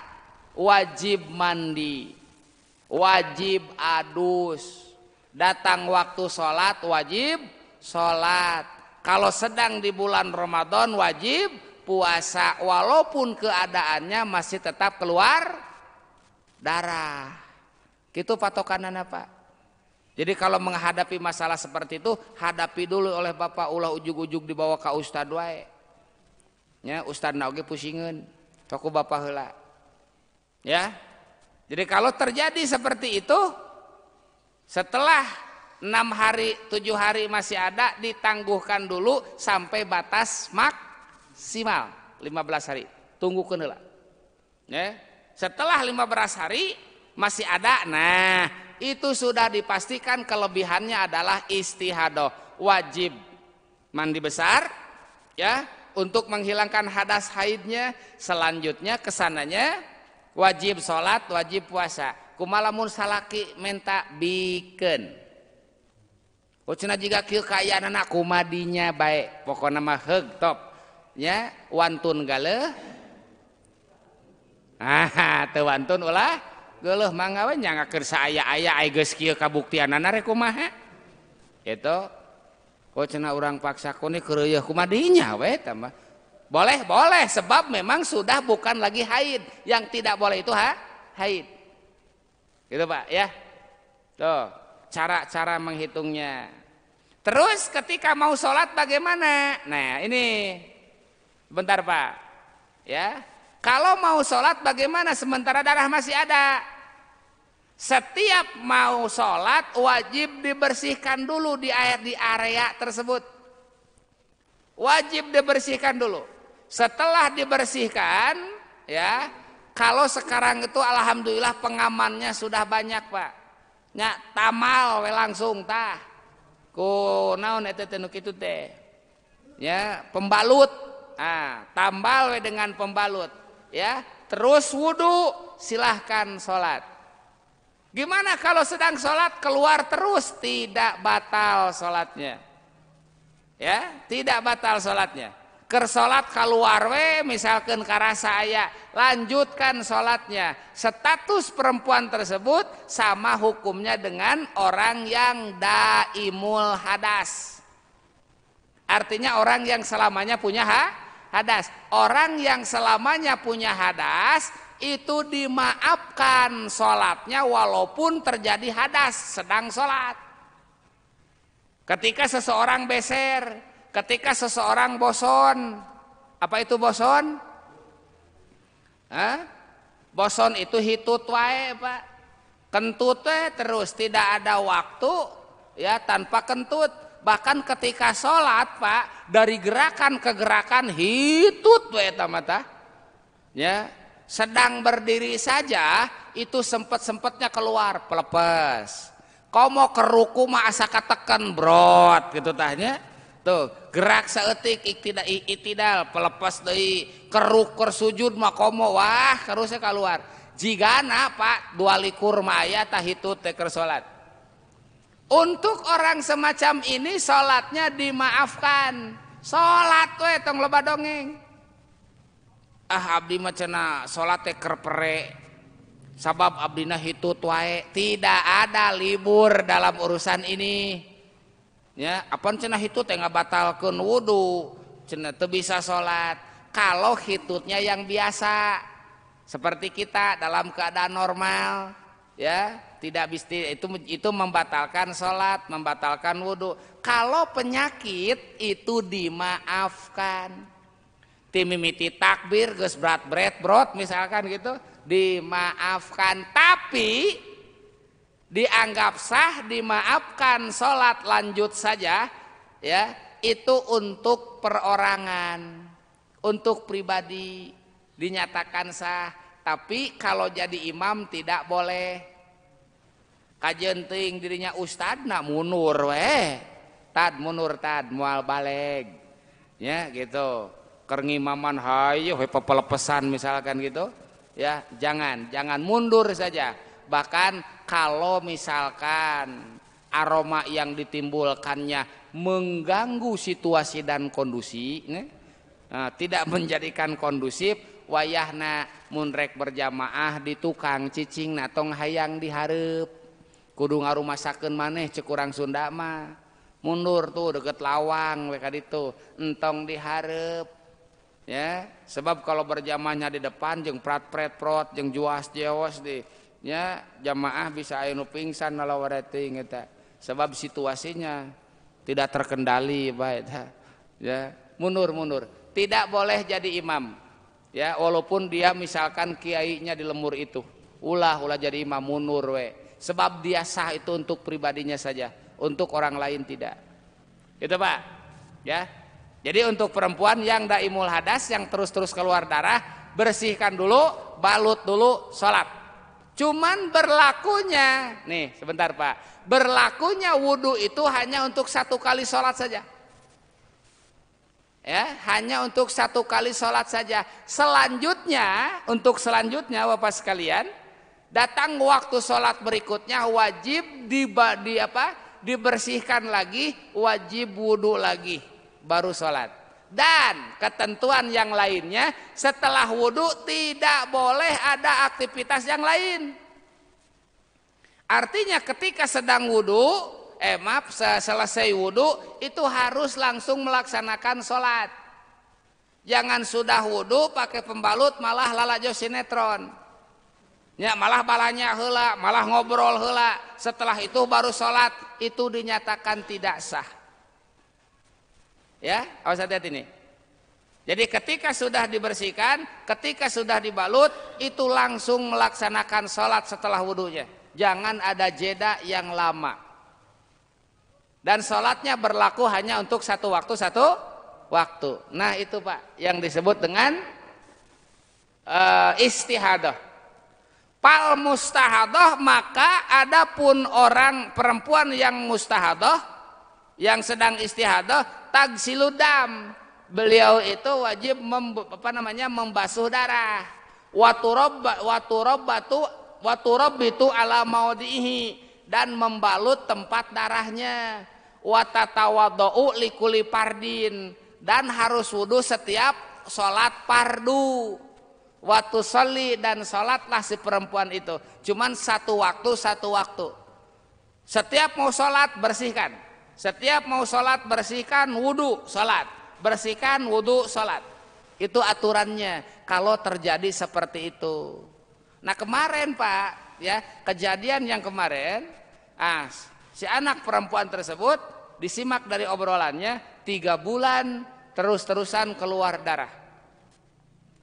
wajib mandi, wajib adus. Datang waktu sholat wajib sholat. Kalau sedang di bulan Ramadan wajib puasa, walaupun keadaannya masih tetap keluar darah. Gitu patokanana Pak. Jadi kalau menghadapi masalah seperti itu, hadapi dulu oleh Bapak, ulah ujug-ujug dibawa ke ustad wae. Ya, ustad na oge pusingeun, toku Bapak heula. Ya. Jadi kalau terjadi seperti itu, setelah 6 hari, 7 hari masih ada, ditangguhkan dulu sampai batas maksimal 15 hari. Tunggukeun heula. Ya. Setelah 15 hari masih ada, nah itu sudah dipastikan kelebihannya adalah istihadah, wajib mandi besar ya untuk menghilangkan hadas haidnya. Selanjutnya kesananya wajib sholat, wajib puasa. Kumalamun salaki menta biken, ucina jika kieu kaayana kumadinya bae, pokona mah heug top nya wantun galeh. Teu wantun ulah geuleuh mangga we nyangakeun saaya-aya aya geus kieu kabuktianana rek kumaha. Itu oh cenah urang paksa ku ni keureueuh kumadinya we tah mah. Boleh, boleh sebab memang sudah bukan lagi haid. Yang tidak boleh itu haid. Gitu Pak ya. Tuh, cara-cara menghitungnya. Terus ketika mau sholat bagaimana? Nah, ini. Bentar Pak. Ya. Kalau mau sholat bagaimana sementara darah masih ada? Setiap mau sholat wajib dibersihkan dulu di area tersebut. Wajib dibersihkan dulu. Setelah dibersihkan, ya, kalau sekarang itu alhamdulillah pengamannya sudah banyak Pak. Nya tamal we langsung tah. Ku naon eta teh nu kitu teh. Ya, pembalut. Ah, tambal we dengan pembalut. Ya, terus wudu, silahkan sholat. Gimana kalau sedang sholat keluar terus? Tidak batal sholatnya. Ya, tidak batal sholatnya. Ker sholat keluar we, misalkan karasa aya, lanjutkan sholatnya. Status perempuan tersebut sama hukumnya dengan orang yang daimul hadas. Artinya orang yang selamanya punya hadas. Orang yang selamanya punya hadas itu dimaafkan sholatnya walaupun terjadi hadas sedang sholat. ketika seseorang beser, ketika seseorang boson. Apa itu boson? Hah? Boson itu hitut wae, Pak. Kentut terus, tidak ada waktu ya tanpa kentut. Bahkan ketika sholat, Pak, dari gerakan ke gerakan hitut wae tamata. Ya, sedang berdiri saja itu sempet-sempetnya keluar pelepes. Kau mau ke ruku mah asa katekan brot gitu tanya. Tuh, gerak saeutik iktidal pelepes deui, keruk sujud mah komo wah terusnya keluar. Jigana Pak dua likur mah aya tah hitut teh keur salat. Untuk orang semacam ini salatnya dimaafkan. Salat we tong loba dongeng. Abdi mah cenah salat teh keur pere. Sabab abdina hitut wae. Tidak ada libur dalam urusan ini. Ya, apaan cenah hitut teh ngabatalkeun wudu, cenah teu bisa salat. Kalau hitutnya yang biasa seperti kita dalam keadaan normal, ya, tidak bisa itu membatalkan salat, membatalkan wudu. Kalau penyakit itu dimaafkan. Timimiti takbir geus berat brot misalkan gitu dimaafkan, tapi dianggap sah, dimaafkan, sholat lanjut saja ya, itu untuk perorangan, untuk pribadi dinyatakan sah. Tapi kalau jadi imam tidak boleh. Kajeun teuing dirinya ustadna munur weh, tad munur tad moal baleg ya gitu. Keur ngimaman hayu we pepelepesan misalkan gitu ya, jangan mundur saja. Bahkan kalau misalkan aroma yang ditimbulkannya mengganggu situasi dan kondisi, tidak menjadikan kondusif, wayahna munrek berjamaah di tukang cicing natong hayang dihareup, kudu ngarumasakeun maneh cek urang Sunda mah, mundur tuh deket lawang we ka ditu entong dihareup. Ya, sebab kalau berjamaahnya di depan jeung prat-prot jeung juas-jeos di ya jamaah bisa aya nu pingsan nalawara teuing eta. Sebab situasinya tidak terkendali bae eta. Ya, mundur. Tidak boleh jadi imam. Ya, walaupun dia misalkan kiainya di lembur itu. Ulah jadi imam mundur we. Sebab dia sah itu untuk pribadinya saja, untuk orang lain tidak. Itu Pak. Ya. Jadi untuk perempuan yang daimul hadas, yang terus-terus keluar darah, bersihkan dulu, balut dulu, sholat. Cuman berlakunya, nih sebentar Pak, berlakunya wudhu itu hanya untuk satu kali sholat saja. Ya, hanya untuk satu kali sholat saja. Selanjutnya, untuk selanjutnya Bapak sekalian, datang waktu sholat berikutnya wajib dibersihkan lagi, wajib wudhu lagi. Baru sholat. Dan ketentuan yang lainnya, setelah wudhu tidak boleh ada aktivitas yang lain. Artinya ketika sedang wudhu, selesai wudhu itu harus langsung melaksanakan sholat. Jangan sudah wudhu pakai pembalut malah lalajo sinetron. Ya, malah balanya heula, malah ngobrol heula. Setelah itu baru sholat, itu dinyatakan tidak sah. Ya, awas hati-hati nih. Jadi ketika sudah dibersihkan, ketika sudah dibalut, itu langsung melaksanakan sholat setelah wudhunya. Jangan ada jeda yang lama. Dan sholatnya berlaku hanya untuk satu waktu. Nah itu Pak, yang disebut dengan istihadah. Pal mustahadah, maka adapun orang perempuan yang mustahadah, yang sedang istihadah, tagsiludam, beliau itu wajib membasuh darah. Waturabbitu ala maudhihi, dan membalut tempat darahnya. Watatawadhu likulli fardin, dan harus wudu setiap sholat fardu. Watusolli, dan sholatlah si perempuan itu cuman satu waktu. Setiap mau sholat bersihkan. Setiap mau sholat bersihkan wudu sholat, bersihkan wudu sholat. Itu aturannya kalau terjadi seperti itu. Nah kemarin Pak, ya kejadian yang kemarin, si anak perempuan tersebut disimak dari obrolannya 3 bulan terus-terusan keluar darah.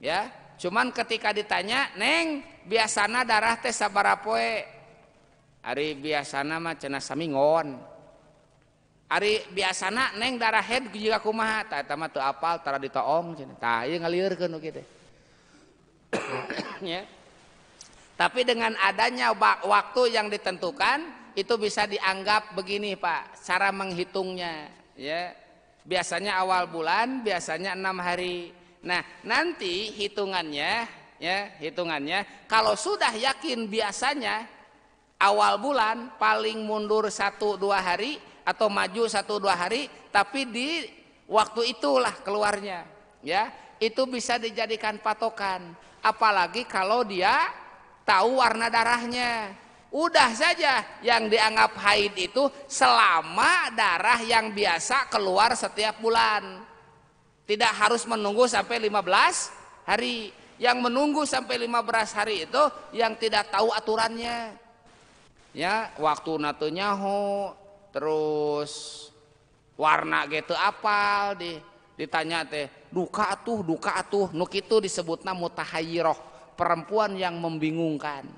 Ya, cuman ketika ditanya, "Neng, biasana darah teh sabaraha poe?" Ari biasana mah cenah samingon. Ari biasana neng darah head juga kumaha? Tah eta mah teu apal tara ditoong cenah. Tah ieu ngaliurkeun nu kitu. Ya. Tapi dengan adanya waktu yang ditentukan itu bisa dianggap begini Pak, cara menghitungnya ya. Biasanya awal bulan, biasanya 6 hari. Nah, nanti hitungannya kalau sudah yakin biasanya awal bulan paling mundur 1-2 hari atau maju 1-2 hari, tapi di waktu itulah keluarnya ya. Itu bisa dijadikan patokan, apalagi kalau dia tahu warna darahnya. Udah saja yang dianggap haid itu selama darah yang biasa keluar setiap bulan. Tidak harus menunggu sampai 15 hari. Yang menunggu sampai 15 hari itu yang tidak tahu aturannya. Ya, waktu natu nyaho, terus warna gitu apal ditanya teh, duka atuh, nu kitu disebutna mutahayyiroh, perempuan yang membingungkan.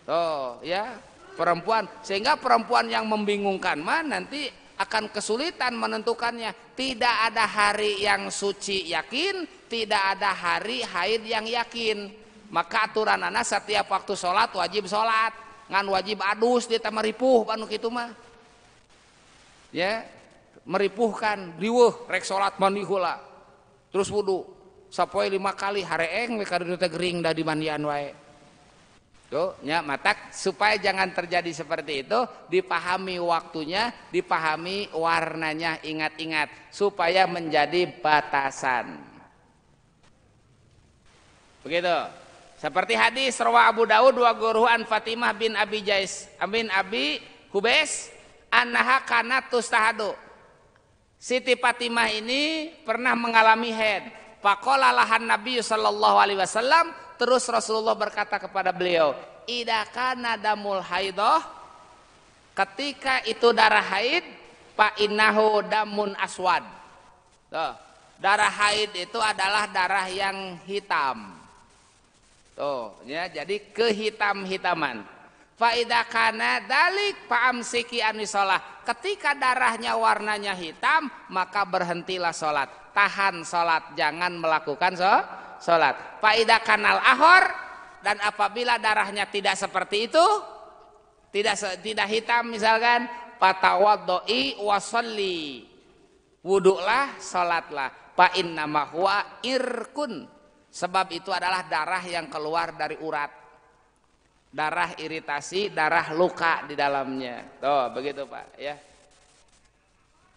Tuh ya, perempuan, sehingga perempuan yang membingungkan mah nanti akan kesulitan menentukannya. Tidak ada hari yang suci yakin, tidak ada hari haid yang yakin. Maka aturan anak setiap waktu sholat wajib sholat, ngan wajib adus dia meripuh panu kitu mah. Ya, meripuhkan, riweuh rek sholat mandi heula. Terus wudu. Sapoe 5 kali hareeng we kada teh gering da di mandian wae. Tuh, ya, matak supaya jangan terjadi seperti itu, dipahami waktunya, dipahami warnanya, ingat-ingat supaya menjadi batasan. Begitu. Seperti hadis rawa Abu Daud wa guruhu an Fatimah bin Abi Hubes annaha kanat tustahadu. Siti Fatimah ini pernah mengalami haid. Faqala lahan Nabi sallallahu alaihi wasallam, terus Rasulullah berkata kepada beliau, "Idza kana damul haidah," ketika itu darah haid, fa innahu damun aswad. Tuh, darah haid itu adalah darah yang hitam. Tuh, ya, jadi kehitam-hitaman. Fa idza kana dalik fa amsiki anisalah. Ketika darahnya warnanya hitam, maka berhentilah salat. Tahan salat, jangan melakukan salat. Fa idza kanal ahor, dan apabila darahnya tidak seperti itu, tidak hitam misalkan, fatawaddoi wasalli, wudulah, salatlah. Fa innama huwa irkun, sebab itu adalah darah yang keluar dari urat, darah iritasi, darah luka di dalamnya. Tuh begitu Pak ya.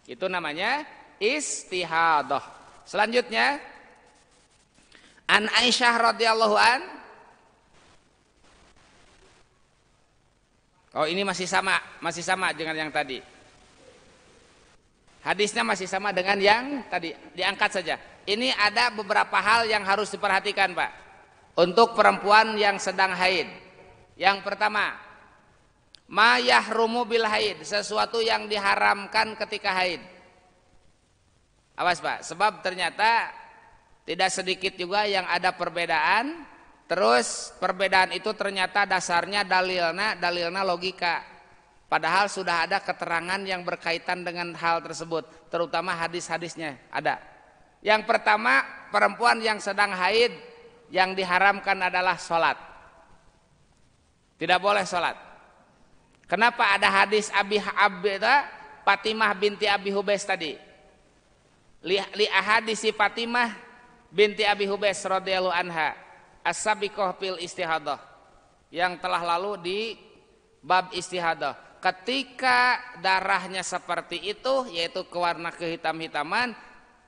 Itu namanya istihadah. Selanjutnya an Aisyah radhiyallahu an. Oh, ini masih sama dengan yang tadi. Hadisnya masih sama dengan yang tadi, diangkat saja. Ini ada beberapa hal yang harus diperhatikan Pak untuk perempuan yang sedang haid. Yang pertama, ma yahrumu bil haid, sesuatu yang diharamkan ketika haid. Awas Pak, sebab ternyata tidak sedikit juga yang ada perbedaan. Terus perbedaan itu ternyata dasarnya dalilna logika. Padahal sudah ada keterangan yang berkaitan dengan hal tersebut, terutama hadis-hadisnya ada. Yang pertama, perempuan yang sedang haid yang diharamkan adalah sholat. Tidak boleh sholat. Kenapa? Ada hadis Fatimah binti Abi Hubes tadi. Li ahadisi Fatimah binti Abi Hubes radhiyallahu anha as-sabiqah fil istihadah, yang telah lalu di bab istihadah. Ketika darahnya seperti itu, yaitu kewarna kehitam-hitaman,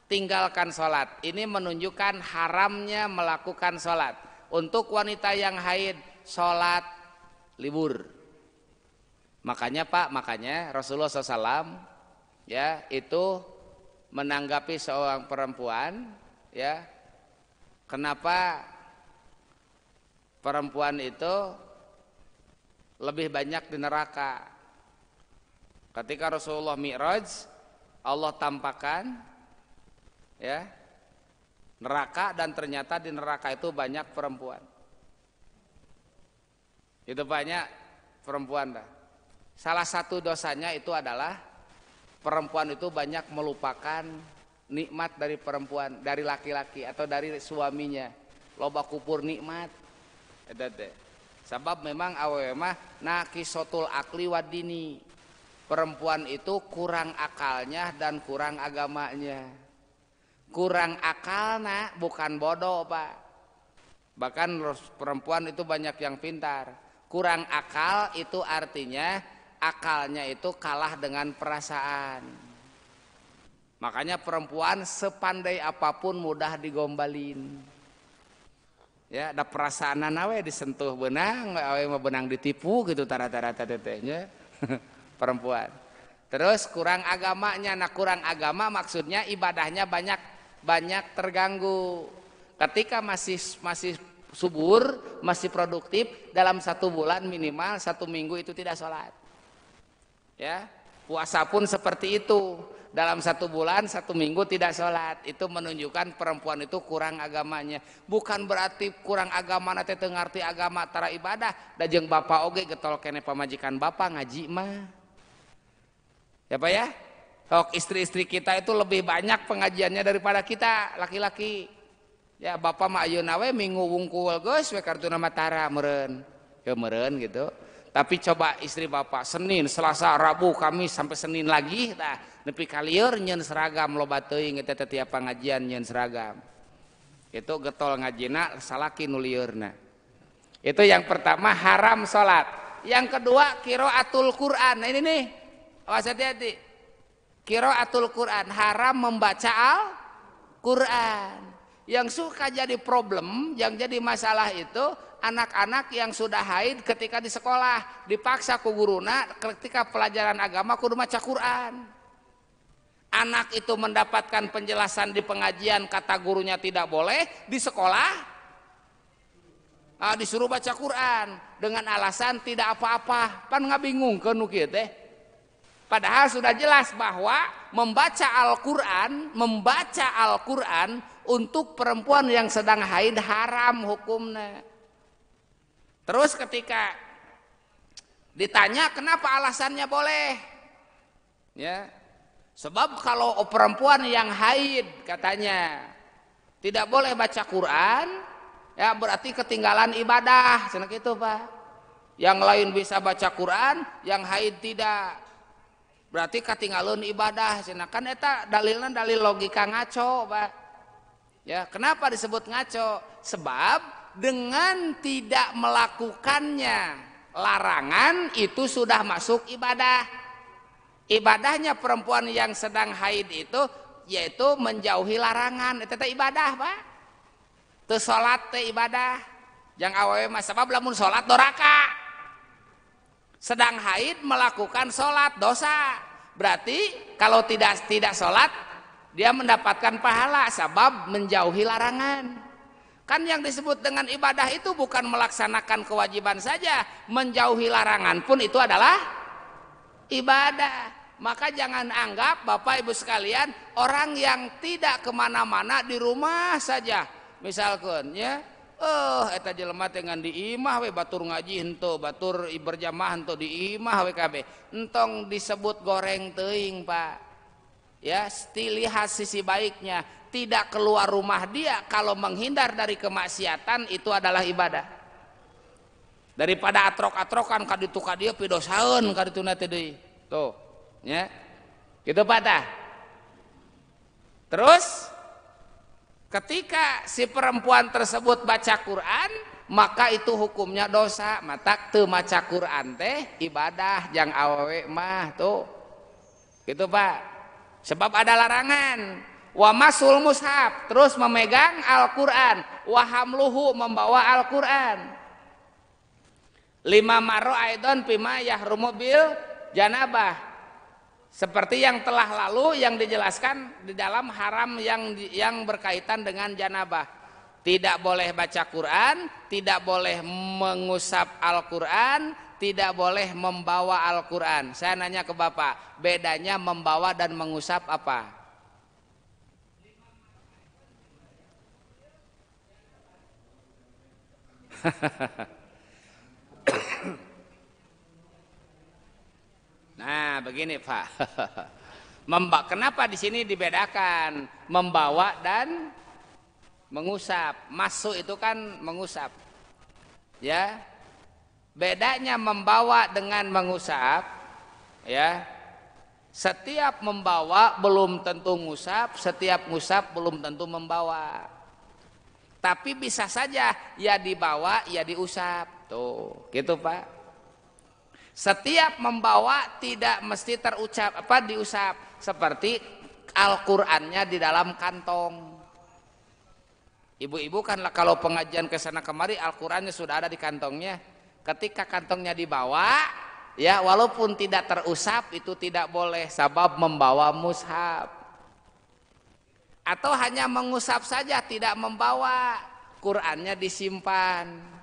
tinggalkan sholat. Ini menunjukkan haramnya melakukan sholat. Untuk wanita yang haid, sholat libur. Makanya Rasulullah SAW ya itu menanggapi seorang perempuan, ya, kenapa perempuan itu lebih banyak di neraka. Ketika Rasulullah Mi'raj, Allah tampakkan ya neraka, dan ternyata di neraka itu banyak perempuan. Itu banyak perempuan dah. Salah satu dosanya itu adalah perempuan itu banyak melupakan nikmat dari perempuan, dari laki-laki atau dari suaminya. Loba kupur nikmat. Eta teh. Sebab memang awewe mah naqisatul akli wadini. Perempuan itu kurang akalnya dan kurang agamanya. Kurang akalna bukan bodoh, Pak. Bahkan perempuan itu banyak yang pintar. Kurang akal itu artinya akalnya itu kalah dengan perasaan. Makanya perempuan sepandai apapun mudah digombalin. Ya, ada perasaan nawe disentuh benang, awe mah benang ditipu gitu tara-tara tetehnya. Perempuan. Terus kurang agamanya. Nah, kurang agama maksudnya ibadahnya banyak terganggu. Ketika masih subur, masih produktif, dalam 1 bulan minimal 1 minggu itu tidak sholat. Ya, puasa pun seperti itu. Dalam 1 bulan 1 minggu tidak sholat, itu menunjukkan perempuan itu kurang agamanya. Bukan berarti kurang agama nanti ngerti agama tara ibadah. Dajeng bapak oge getol kene pamajikan bapak ngaji mah. Ya Pak ya, istri-istri kita itu lebih banyak pengajiannya daripada kita laki-laki. Ya bapak mah ayeuna we minggu wungkul geus we kartuna matara meureun. Ya meureun gitu. Tapi coba istri bapak Senin, Selasa, Rabu, Kamis sampai Senin lagi tah nepi ka lieur nyeun seragam loba teuing eta teh tiap pengajian nyeun seragam. Itu getol ngajina salaki nu liurna. Itu yang pertama haram salat. Yang kedua qiraatul Quran. Nah ini nih. Awas hati-hati. Qiraatul Quran, haram membaca Al-Quran. Yang suka jadi problem, yang jadi masalah itu anak-anak yang sudah haid ketika di sekolah dipaksa ku guruna ketika pelajaran agama kudu maca Quran. Anak itu mendapatkan penjelasan di pengajian kata gurunya tidak boleh, di sekolah disuruh baca Quran dengan alasan tidak apa-apa. Pan ngabingungkeun nu kieu teh. Padahal sudah jelas bahwa membaca Al-Quran untuk perempuan yang sedang haid haram hukumnya. Terus ketika ditanya kenapa alasannya boleh, ya sebab kalau perempuan yang haid katanya tidak boleh baca Quran, ya berarti ketinggalan ibadah, cenah kitu Pak. Yang lain bisa baca Quran, yang haid tidak. Berarti ketinggalan ibadah, kan eta dalilna dalil logika ngaco, Pak. Ya, kenapa disebut ngaco? Sebab dengan tidak melakukannya larangan itu sudah masuk ibadah. Ibadahnya perempuan yang sedang haid itu yaitu menjauhi larangan. Itu teh ibadah, Pak. Teu salat teh ibadah. Jang awewe mah sabab lamun salat doraka. Sedang haid melakukan sholat dosa. Berarti kalau tidak sholat dia mendapatkan pahala sebab menjauhi larangan. Kan yang disebut dengan ibadah itu bukan melaksanakan kewajiban saja, menjauhi larangan pun itu adalah ibadah. Maka jangan anggap Bapak Ibu sekalian orang yang tidak kemana-mana di rumah saja. Misalkan ya, eta jelema teh ngan di imah we batur ngaji henteu, batur berjamaah henteu di imah we kabeh. Entong disebut goreng teuing, Pak. Ya, lihat sisi baiknya. Tidak keluar rumah dia kalau menghindar dari kemaksiatan itu adalah ibadah. Daripada atrok-atrokan ka ditu ka dieu pidosaeun ka dituna teh deui. Tuh, ya. Gitu Pak tah. Terus ketika si perempuan tersebut baca Quran, maka itu hukumnya dosa. Mata teu maca Quran teh ibadah jang awewe mah tuh. Gitu Pak. Sebab ada larangan. Wa masul mushaf, terus memegang Al-Qur'an, wa hamluhu membawa Al-Qur'an. 5 marro aidon pima yahrumu bil janabah. Seperti yang telah lalu yang dijelaskan di dalam haram yang berkaitan dengan janabah. Tidak boleh baca Quran, tidak boleh mengusap Al-Quran, tidak boleh membawa Al-Quran. Saya nanya ke Bapak, bedanya membawa dan mengusap apa? Nah, begini Pak. Kenapa di sini dibedakan membawa dan mengusap? Masuk itu kan mengusap. Ya. Bedanya membawa dengan mengusap, ya. Setiap membawa belum tentu ngusap, setiap ngusap belum tentu membawa. Tapi bisa saja ya dibawa, ya diusap. Tuh, gitu Pak. Setiap membawa tidak mesti terucap diusap, seperti Al-Qur'annya di dalam kantong. Ibu-ibu kan kalau pengajian ke sana kemari Al-Qur'annya sudah ada di kantongnya. Ketika kantongnya dibawa, ya walaupun tidak terusap itu tidak boleh, sabab membawa mushaf. Atau hanya mengusap saja tidak membawa, Qur'annya disimpan.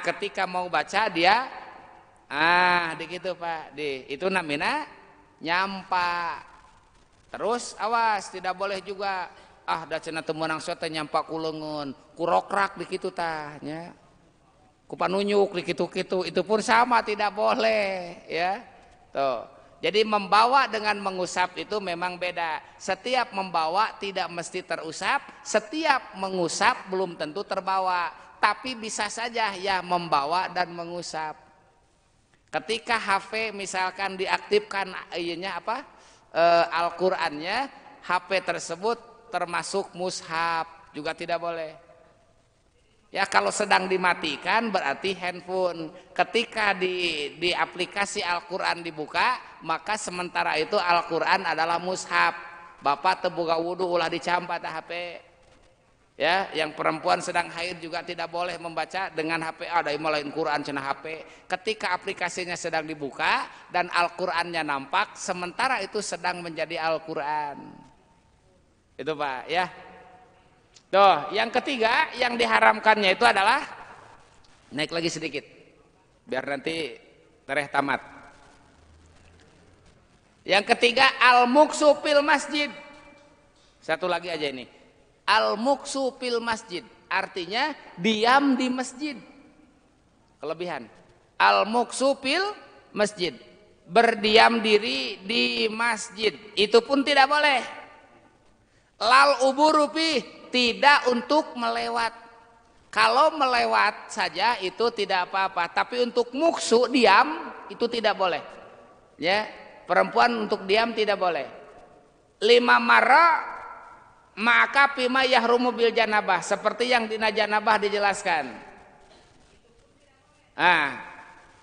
Ketika mau baca dia begitu Pak, itu namanya nyampa. Terus awas, tidak boleh juga da cenah teu meunang sote nyampa ku leungeun, ku rokrak dikitu tah nya. Ku panunyuk dikitu-kitu, itu pun sama tidak boleh, ya. Tuh. Jadi membawa dengan mengusap itu memang beda. Setiap membawa tidak mesti terusap, setiap mengusap belum tentu terbawa. Tapi bisa saja ya membawa dan mengusap. Ketika HP misalkan diaktifkan Al-Qur'annya, HP tersebut termasuk mushaf, juga tidak boleh. Ya kalau sedang dimatikan berarti handphone. Ketika di aplikasi Al-Qur'an dibuka, maka sementara itu Al-Qur'an adalah mushaf. Bapak teboga wudu ulah dicampat HP. Ya, yang perempuan sedang haid juga tidak boleh membaca dengan HP. Ada yang lain Quran cenah HP. Ketika aplikasinya sedang dibuka dan Al-Qur'annya nampak, sementara itu sedang menjadi Al-Qur'an. Itu Pak, ya. Tuh, yang ketiga yang diharamkannya itu adalah, naik lagi sedikit biar nanti tereh tamat. Yang ketiga al-muksu fil masjid. Satu lagi aja ini. Al-muksu fil masjid artinya diam di masjid. Kelebihan. Al-muksu fil masjid, berdiam diri di masjid, itu pun tidak boleh. Lal uburu fi, tidak untuk melewat. Kalau melewat saja itu tidak apa-apa, tapi untuk muksu diam itu tidak boleh. Ya, perempuan untuk diam tidak boleh. 5 marra maka pima yahrumu bil janabah, seperti yang dina janabah dijelaskan.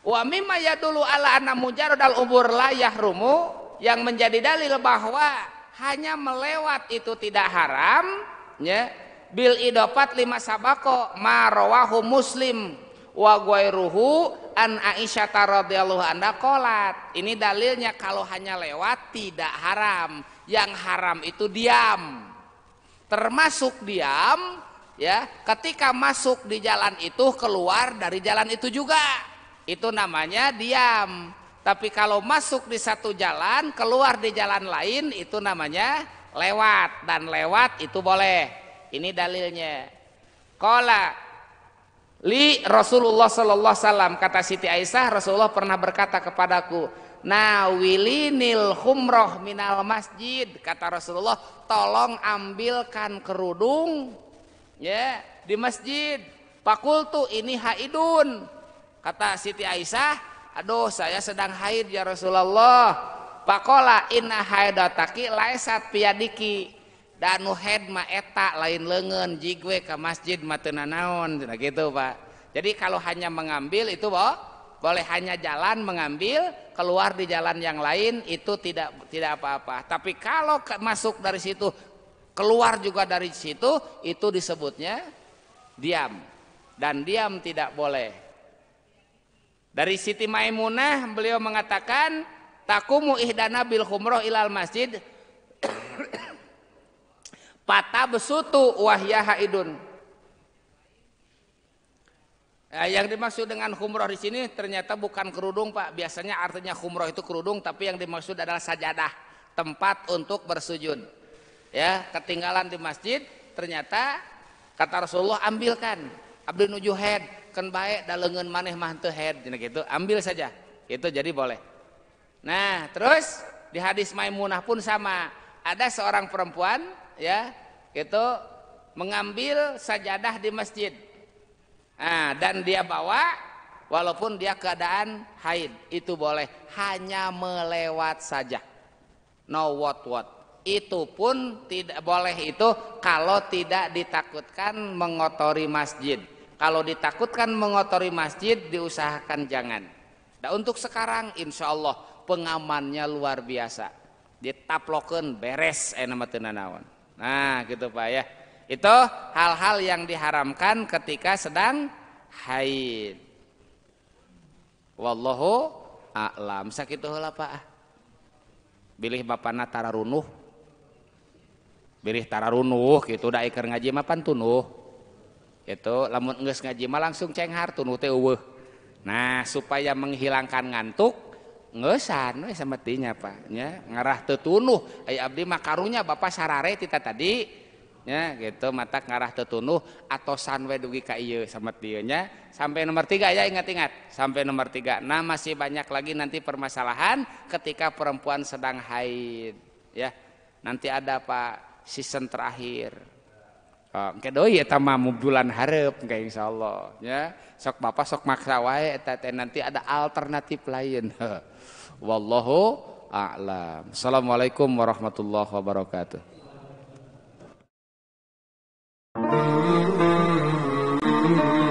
Wa mimma yadulu ala anna mujarradal ubur la yahrumu, yang menjadi dalil bahwa hanya melewat itu tidak haram, ya, bil idofat 5 sabako ma rawahu Muslim wa ghairuhu an Aisyah radhiyallahu anha qalat. Ini dalilnya kalau hanya lewat tidak haram. Yang haram itu diam. Termasuk diam, ya, ketika masuk di jalan itu keluar dari jalan itu juga. Itu namanya diam. Tapi kalau masuk di satu jalan, keluar di jalan lain, itu namanya lewat. Dan lewat itu boleh. Ini dalilnya. Qala li Rasulullah sallallahu alaihi wasallam, kata Siti Aisyah, Rasulullah pernah berkata kepadaku, nawilinil khumroh minal masjid, kata Rasulullah, tolong ambilkan kerudung, ya, di masjid. Fakultu ini haidun, kata Siti Aisyah, aduh saya sedang haid ya Rasulullah. Pakola inna haidataki laisat piadiki, dan nu haid ma eta lain leungeun, jigwe ke masjid mah teu nanaon, gitu Pak. Jadi kalau hanya mengambil itu boleh, hanya jalan mengambil, keluar di jalan yang lain itu tidak apa-apa. Tapi kalau masuk dari situ, keluar juga dari situ, itu disebutnya diam. Dan diam tidak boleh. Dari Siti Maimunah beliau mengatakan, takumu ihdana bil khumroh ilal masjid pata besutu wahya haidun. Yang dimaksud dengan khumroh di sini ternyata bukan kerudung, Pak. Biasanya artinya khumroh itu kerudung, tapi yang dimaksud adalah sajadah, tempat untuk bersujud. Ya, ketinggalan di masjid, ternyata kata Rasulullah ambilkan. Abdi nuju head, kan baik dalengeun maneh mah teu head, gitu. Ambil saja. Itu jadi boleh. Nah, terus di hadis Maimunah pun sama. Ada seorang perempuan ya, itu mengambil sajadah di masjid. Nah, dan dia bawa walaupun dia keadaan haid, itu boleh, hanya melewat saja. No what. Itu pun tidak boleh itu kalau tidak ditakutkan mengotori masjid. Kalau ditakutkan mengotori masjid diusahakan jangan. Nah, untuk sekarang insya Allah pengamannya luar biasa. Ditaplokeun beres nama teu nanaon. Nah, gitu Pak ya. Itu hal-hal yang diharamkan ketika sedang haid. Wallahu a'lam. Sakitu heula Pak. Bilih bapana tararunuh. Bilih tararunuh gitu da keur ngaji mah pan tunuh. Itu lamun geus ngaji mah langsung cenghar tunuh teh eueuh. Nah, supaya menghilangkan ngantuk ngeusan we sametinya Pak nya ngarah teu tunuh. Ai abdi mah karunya Bapak sarare tita tadi. Ya gitu mata ngarah tetunuh atau sanwe dugi ka ieu samet dieu nya. Sampai nomor 3 ya, ingat-ingat sampai nomor 3. Nah, masih banyak lagi nanti permasalahan ketika perempuan sedang haid ya. Nanti ada Pak season terakhir. Engke deui eta mah bulan hareup engke insyaallah ya. Sok Bapak sok maksa wae eta teh nanti ada alternatif lain. Wallahu a'lam. Assalamualaikum warahmatullahi wabarakatuh. Thank you.